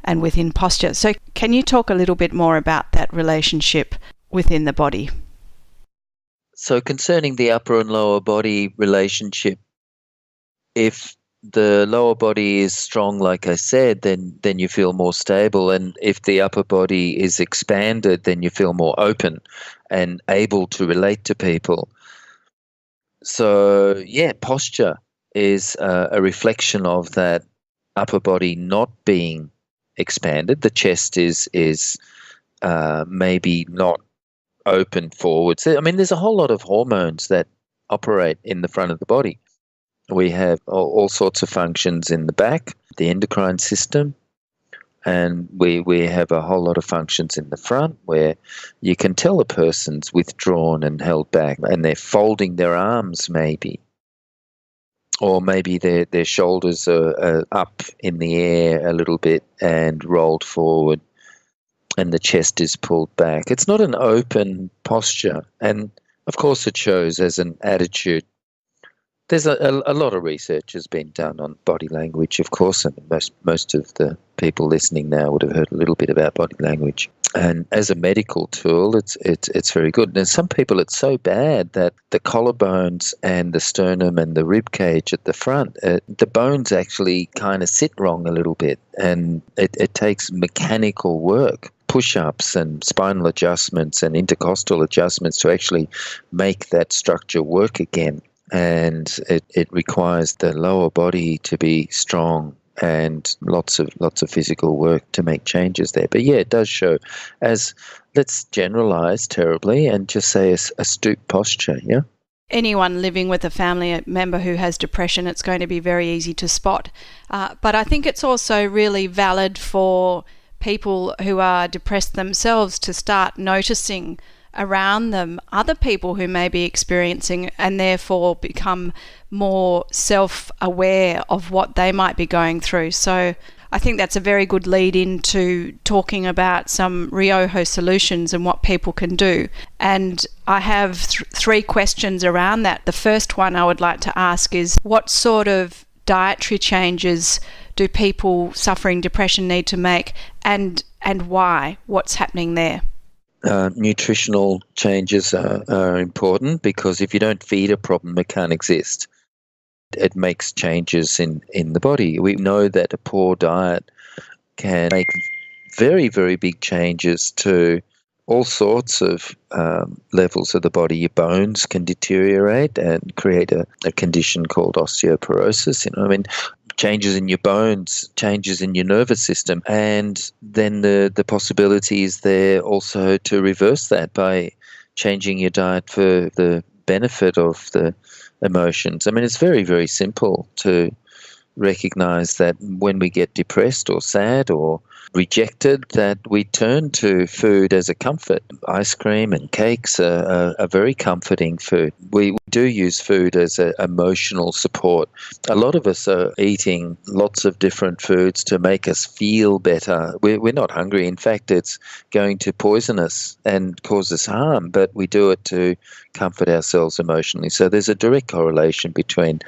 and within posture. So can you talk a little bit more about that relationship within the body? So concerning the upper and lower body relationship, if the lower body is strong, like I said, then you feel more stable. And if the upper body is expanded, then you feel more open and able to relate to people. So, yeah, posture is a reflection of that upper body not being expanded. The chest is maybe not open forwards. I mean, there's a whole lot of hormones that operate in the front of the body. We have all sorts of functions in the back, the endocrine system, and we have a whole lot of functions in the front where you can tell a person's withdrawn and held back, and they're folding their arms maybe, or maybe their shoulders are up in the air a little bit and rolled forward, and the chest is pulled back. It's not an open posture, and of course it shows as an attitude. There's a lot of research has been done on body language, of course, and most of the people listening now would have heard a little bit about body language. And as a medical tool, it's very good. And some people, it's so bad that the collarbones and the sternum and the rib cage at the front, the bones actually kind of sit wrong a little bit, and it takes mechanical work, push-ups and spinal adjustments and intercostal adjustments to actually make that structure work again. And it requires the lower body to be strong and lots of physical work to make changes there. But yeah, it does show as, let's generalize terribly and just say a stoop posture, yeah? Anyone living with a family member who has depression, it's going to be very easy to spot. But I think it's also really valid for people who are depressed themselves to start noticing around them other people who may be experiencing, and therefore become more self-aware of what they might be going through. So I think that's a very good lead into talking about some Ryoho solutions and what people can do. And I have three questions around that. The first one I would like to ask is, what sort of dietary changes do people suffering depression need to make, and why? What's happening there? Nutritional changes are important, because if you don't feed a problem, it can't exist. It makes changes in the body. We know that a poor diet can make very, very big changes to all sorts of levels of the body. Your bones can deteriorate and create a condition called osteoporosis. I mean, changes in your bones, changes in your nervous system, and then the possibility is there also to reverse that by changing your diet for the benefit of the emotions. I mean, it's very, very simple to recognize that when we get depressed or sad or rejected, that we turn to food as a comfort. Ice cream and cakes are very comforting food. We do use food as an emotional support. A lot of us are eating lots of different foods to make us feel better. We're not hungry. In fact, it's going to poison us and cause us harm, but we do it to comfort ourselves emotionally. So there's a direct correlation between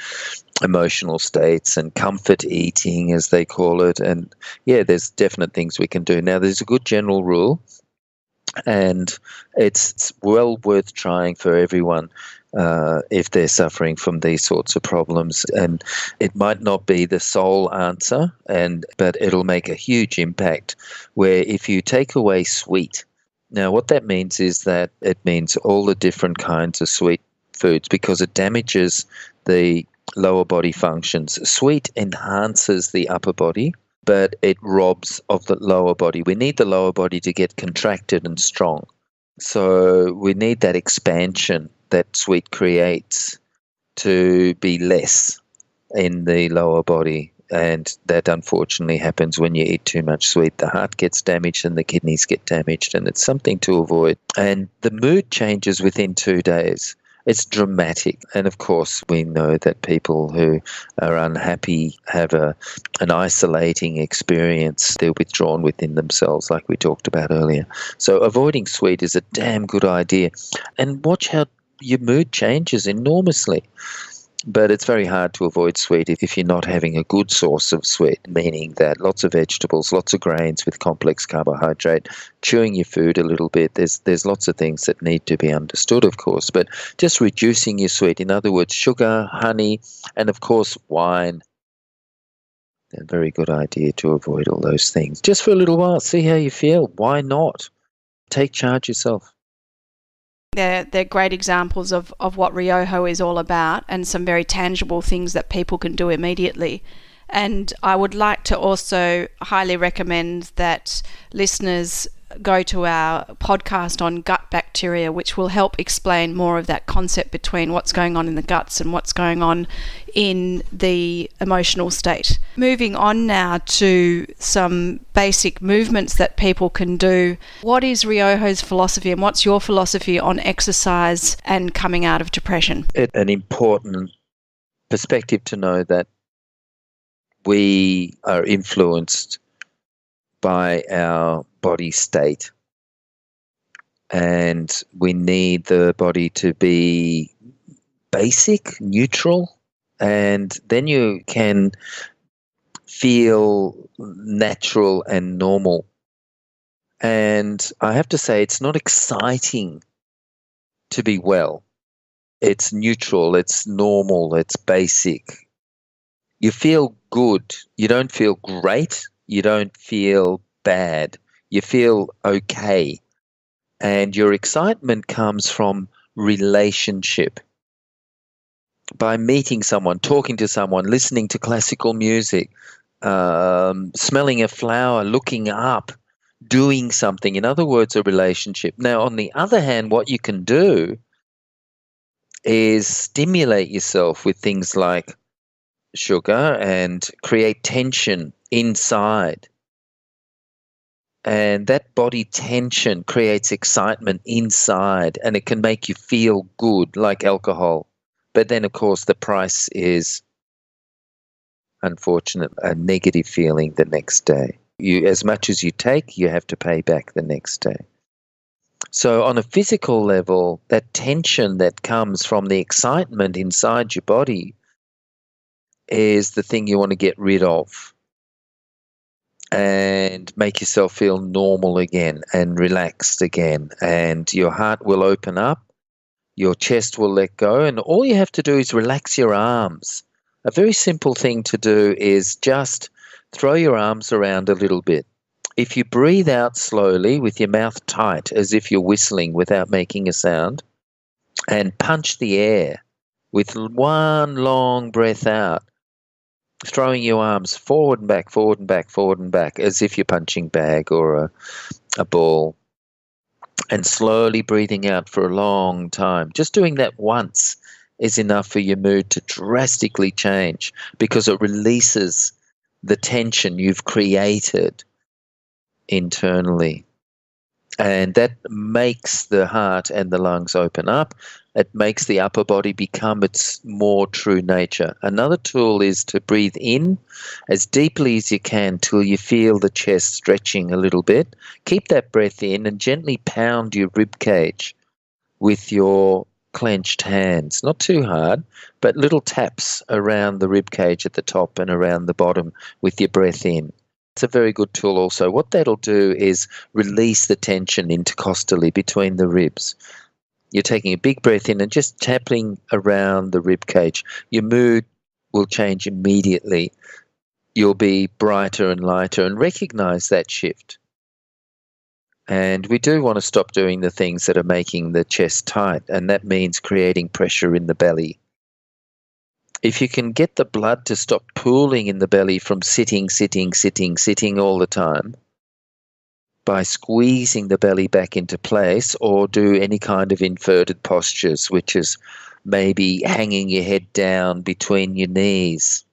emotional states and comfort eating, as they call it. And yeah, there's definite things we can do. Now, there's a good general rule, and it's well worth trying for everyone if they're suffering from these sorts of problems. And it might not be the sole answer, but it'll make a huge impact, where if you take away sweet, now what that means is that it means all the different kinds of sweet foods, because it damages the lower body functions. Sweet enhances the upper body, but it robs of the lower body. We need the lower body to get contracted and strong. So we need that expansion that sweet creates to be less in the lower body. And that unfortunately happens when you eat too much sweet. The heart gets damaged and the kidneys get damaged, and it's something to avoid. And the mood changes within 2 days. It's dramatic. And of course, we know that people who are unhappy have an isolating experience. They're withdrawn within themselves, like we talked about earlier. So avoiding sweet is a damn good idea. And watch how your mood changes enormously. But it's very hard to avoid sweet if you're not having a good source of sweet, meaning that lots of vegetables, lots of grains with complex carbohydrate, chewing your food a little bit. There's lots of things that need to be understood, of course, but just reducing your sweet. In other words, sugar, honey, and of course, wine. A very good idea to avoid all those things. Just for a little while, see how you feel. Why not? Take charge yourself. They're great examples of what Ryoho is all about, and some very tangible things that people can do immediately. And I would like to also highly recommend that listeners go to our podcast on gut bacteria, which will help explain more of that concept between what's going on in the guts and what's going on in the emotional state. Moving on now to some basic movements that people can do. What is Ryoho's philosophy, and what's your philosophy on exercise and coming out of depression? It's an important perspective to know that we are influenced by our body state, and we need the body to be basic, neutral, and then you can feel natural and normal. And I have to say, it's not exciting to be well. It's neutral, it's normal, it's basic. You feel good. You don't feel great. You don't feel bad. You feel okay. And your excitement comes from relationship. By meeting someone, talking to someone, listening to classical music, smelling a flower, looking up, doing something. In other words, a relationship. Now, on the other hand, what you can do is stimulate yourself with things like sugar and create tension inside. And that body tension creates excitement inside, and it can make you feel good, like alcohol. But then, of course, the price is, unfortunate, a negative feeling the next day. As much as you take, you have to pay back the next day. So on a physical level, that tension that comes from the excitement inside your body is the thing you want to get rid of and make yourself feel normal again and relaxed again. And your heart will open up, your chest will let go, and all you have to do is relax your arms. A very simple thing to do is just throw your arms around a little bit. If you breathe out slowly with your mouth tight, as if you're whistling without making a sound, and punch the air with one long breath out, throwing your arms forward and back, forward and back, forward and back, as if you're punching bag or a ball, and slowly breathing out for a long time. Just doing that once is enough for your mood to drastically change, because it releases the tension you've created internally. And that makes the heart and the lungs open up. It makes the upper body become its more true nature. Another tool is to breathe in as deeply as you can till you feel the chest stretching a little bit. Keep that breath in and gently pound your rib cage with your clenched hands. Not too hard, but little taps around the rib cage at the top and around the bottom with your breath in. It's a very good tool also. What that'll do is release the tension intercostally between the ribs. You're taking a big breath in and just tapping around the rib cage. Your mood will change immediately. You'll be brighter and lighter, and recognize that shift. And we do want to stop doing the things that are making the chest tight, and that means creating pressure in the belly. If you can get the blood to stop pooling in the belly from sitting all the time, by squeezing the belly back into place, or do any kind of inverted postures, which is maybe hanging your head down between your knees,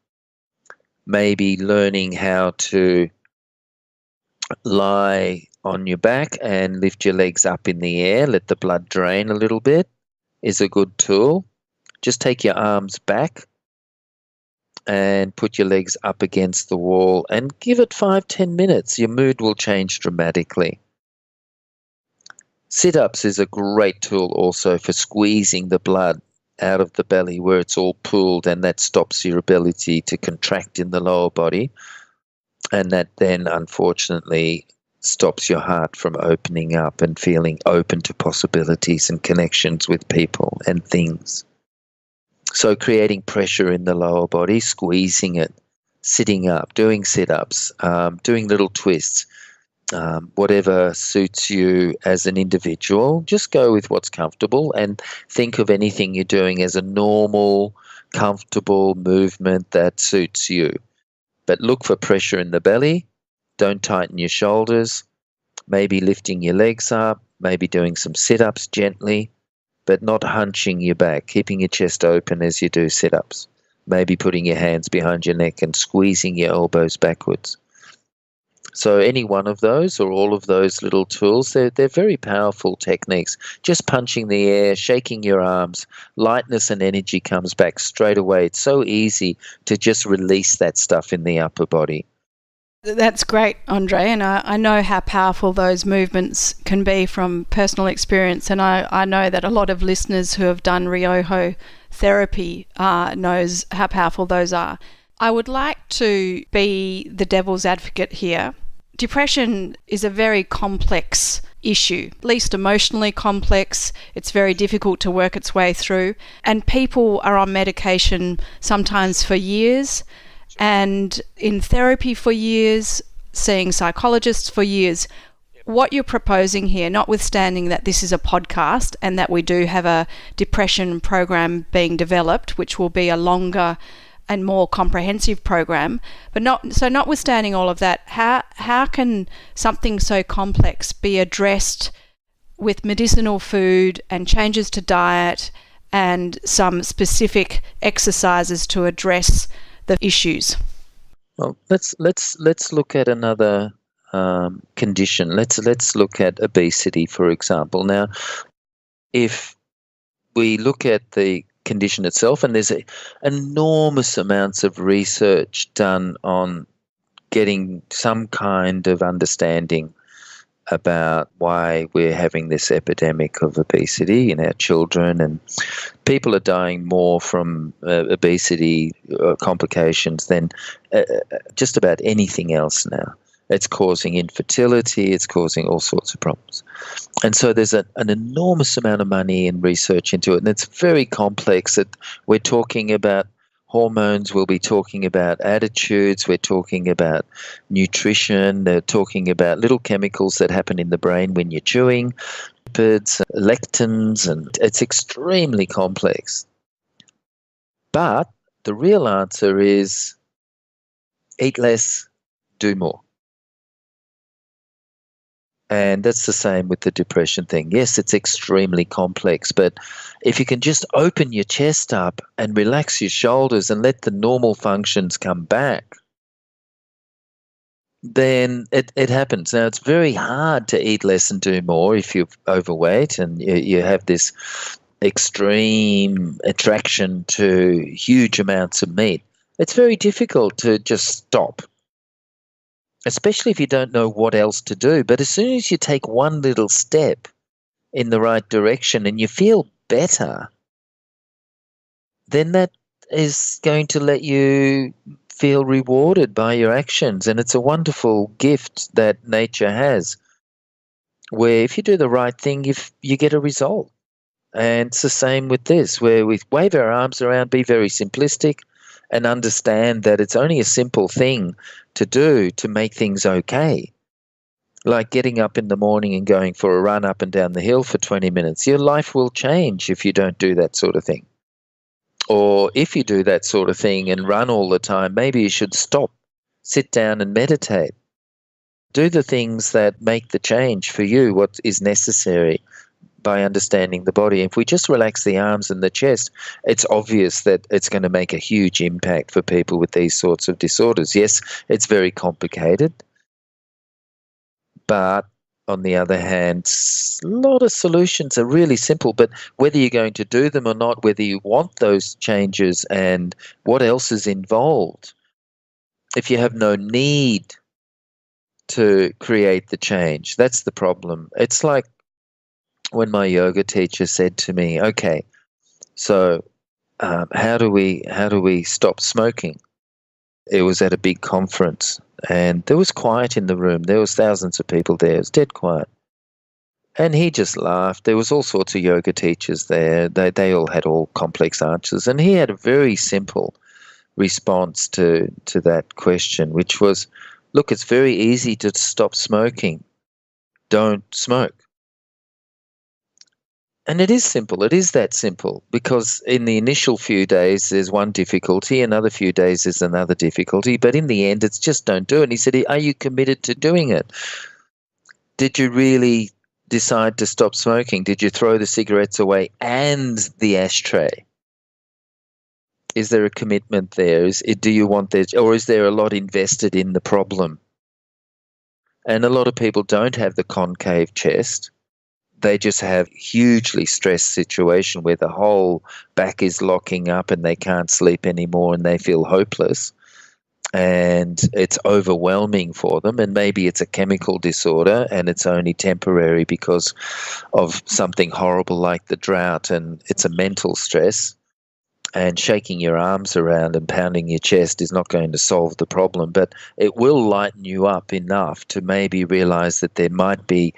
maybe learning how to lie on your back and lift your legs up in the air, let the blood drain a little bit. is a good tool. Just take your arms back and put your legs up against the wall and give it 5-10 minutes. Your mood will change dramatically. Sit-ups is a great tool also for squeezing the blood out of the belly where it's all pooled, and that stops your ability to contract in the lower body, and that then unfortunately stops your heart from opening up and feeling open to possibilities and connections with people and things. So creating pressure in the lower body, squeezing it, sitting up, doing sit-ups, doing little twists, whatever suits you as an individual. Just go with what's comfortable and think of anything you're doing as a normal, comfortable movement that suits you. But look for pressure in the belly. Don't tighten your shoulders. Maybe lifting your legs up, maybe doing some sit-ups gently, but not hunching your back, keeping your chest open as you do sit-ups. Maybe putting your hands behind your neck and squeezing your elbows backwards. So any one of those or all of those little tools, they're very powerful techniques. Just punching the air, shaking your arms, lightness and energy comes back straight away. It's so easy to just release that stuff in the upper body. That's great, Andre, and I know how powerful those movements can be from personal experience, and I know that a lot of listeners who have done Ryoho therapy knows how powerful those are. I would like to be the devil's advocate here. Depression is a very complex issue, at least emotionally complex. It's very difficult to work its way through, and people are on medication sometimes for years, and in therapy for years, seeing psychologists for years. What you're proposing here, notwithstanding that this is a podcast and that we do have a depression program being developed, which will be a longer and more comprehensive program, but notwithstanding all of that, how can something so complex be addressed with medicinal food and changes to diet and some specific exercises to address the issues? Well, let's look at another condition. Let's look at obesity, for example. Now, if we look at the condition itself, and there's enormous amounts of research done on getting some kind of understanding about why we're having this epidemic of obesity in our children, and people are dying more from obesity complications than just about anything else now. It's causing infertility, it's causing all sorts of problems. And so there's an enormous amount of money and research into it, and it's very complex. We're talking about hormones, we'll be talking about attitudes, we're talking about nutrition, they're talking about little chemicals that happen in the brain when you're chewing, lipids, lectins, and it's extremely complex. But the real answer is eat less, do more. And that's the same with the depression thing. Yes, it's extremely complex, but if you can just open your chest up and relax your shoulders and let the normal functions come back, then it happens. Now, it's very hard to eat less and do more if you're overweight and you have this extreme attraction to huge amounts of meat. It's very difficult to just stop, especially if you don't know what else to do. But as soon as you take one little step in the right direction and you feel better, then that is going to let you feel rewarded by your actions. And it's a wonderful gift that nature has, where if you do the right thing, you get a result. And it's the same with this, where we wave our arms around, be very simplistic, and understand that it's only a simple thing to do to make things okay. Like getting up in the morning and going for a run up and down the hill for 20 minutes. Your life will change if you don't do that sort of thing. Or if you do that sort of thing and run all the time, maybe you should stop, sit down and meditate. Do the things that make the change for you, what is necessary, by understanding the body. If we just relax the arms and the chest, it's obvious that it's going to make a huge impact for people with these sorts of disorders. Yes, it's very complicated, but on the other hand, a lot of solutions are really simple, but whether you're going to do them or not, whether you want those changes and what else is involved, if you have no need to create the change, that's the problem. It's like when my yoga teacher said to me, okay, so how do we stop smoking? It was at a big conference and there was quiet in the room. There was thousands of people there. It was dead quiet. And he just laughed. There was all sorts of yoga teachers there. They all had all complex answers. And he had a very simple response to that question, which was, look, it's very easy to stop smoking. Don't smoke. And it is simple. It is that simple, because in the initial few days, there's one difficulty, another few days, there's another difficulty. But in the end, it's just don't do it. And he said, are you committed to doing it? Did you really decide to stop smoking? Did you throw the cigarettes away and the ashtray? Is there a commitment there? Do you want that, or is there a lot invested in the problem? And a lot of people don't have the concave chest. They just have hugely stressed situation where the whole back is locking up and they can't sleep anymore and they feel hopeless. And it's overwhelming for them, and maybe it's a chemical disorder and it's only temporary because of something horrible like the drought, and it's a mental stress, and shaking your arms around and pounding your chest is not going to solve the problem, but it will lighten you up enough to maybe realize that there might be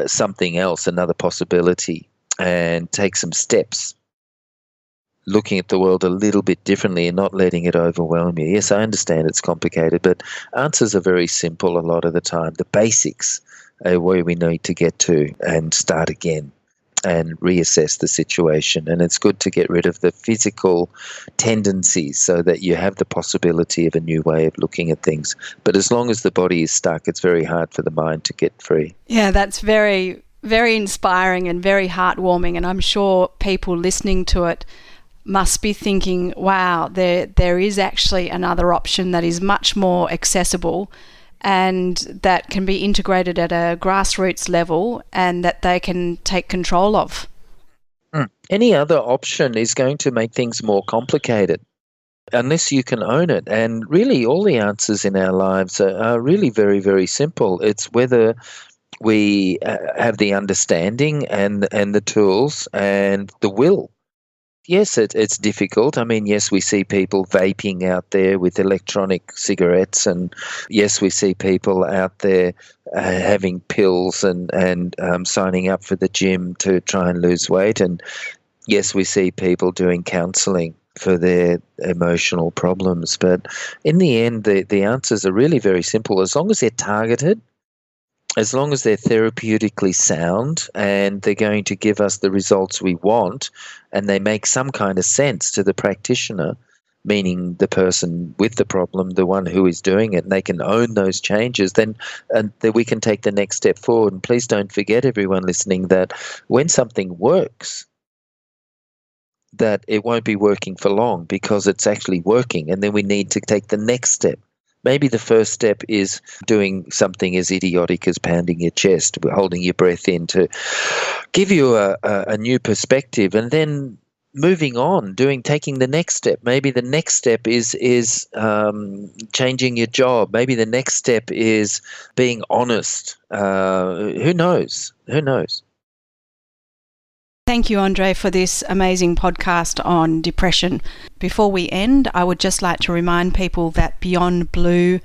something else, another possibility, and take some steps, looking at the world a little bit differently and not letting it overwhelm you. Yes, I understand it's complicated, but answers are very simple a lot of the time. The basics are where we need to get to and start again and reassess the situation. And it's good to get rid of the physical tendencies so that you have the possibility of a new way of looking at things. But as long as the body is stuck, it's very hard for the mind to get free. Yeah, that's very, very inspiring and very heartwarming. And I'm sure people listening to it must be thinking, wow, there is actually another option that is much more accessible and that can be integrated at a grassroots level and that they can take control of. Any other option is going to make things more complicated unless you can own it. And really all the answers in our lives are really very, very simple. It's whether we have the understanding and the tools and the will. Yes, it's difficult. I mean, yes, we see people vaping out there with electronic cigarettes, and yes, we see people out there having pills and signing up for the gym to try and lose weight. And yes, we see people doing counselling for their emotional problems. But in the end, the answers are really very simple. As long as they're targeted, as long as they're therapeutically sound and they're going to give us the results we want and they make some kind of sense to the practitioner, meaning the person with the problem, the one who is doing it, and they can own those changes, then we can take the next step forward. And please don't forget, everyone listening, that when something works, that it won't be working for long because it's actually working, and then we need to take the next step. Maybe the first step is doing something as idiotic as pounding your chest, holding your breath in to give you a new perspective, and then moving on, taking the next step. Maybe the next step is changing your job. Maybe the next step is being honest. Who knows? Who knows? Thank you, Andre, for this amazing podcast on depression. Before we end, I would just like to remind people that BeyondBlue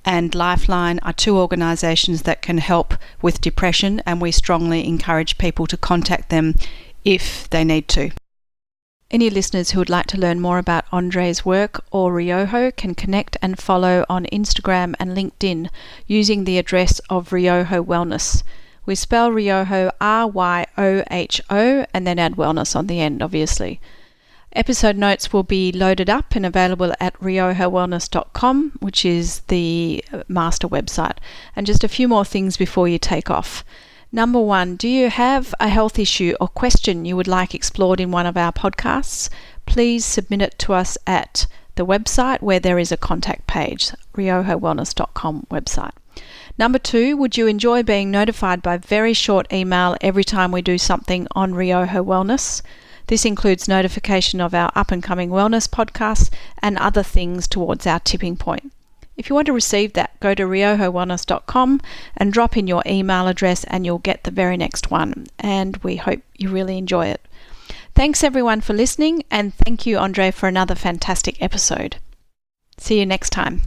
and Lifeline are two organisations that can help with depression, and we strongly encourage people to contact them if they need to. Any listeners who would like to learn more about Andre's work or Ryoho can connect and follow on Instagram and LinkedIn using the address of Ryoho Wellness. We spell Ryoho Ryoho and then add wellness on the end, obviously. Episode notes will be loaded up and available at ryohowellness.com, which is the master website. And just a few more things before you take off. Number 1, do you have a health issue or question you would like explored in one of our podcasts? Please submit it to us at the website where there is a contact page, ryohowellness.com website. Number 2, would you enjoy being notified by very short email every time we do something on Ryoho Wellness? This includes notification of our up-and-coming wellness podcasts and other things towards our tipping point. If you want to receive that, go to ryohowellness.com and drop in your email address and you'll get the very next one. And we hope you really enjoy it. Thanks everyone for listening, and thank you, Andre, for another fantastic episode. See you next time.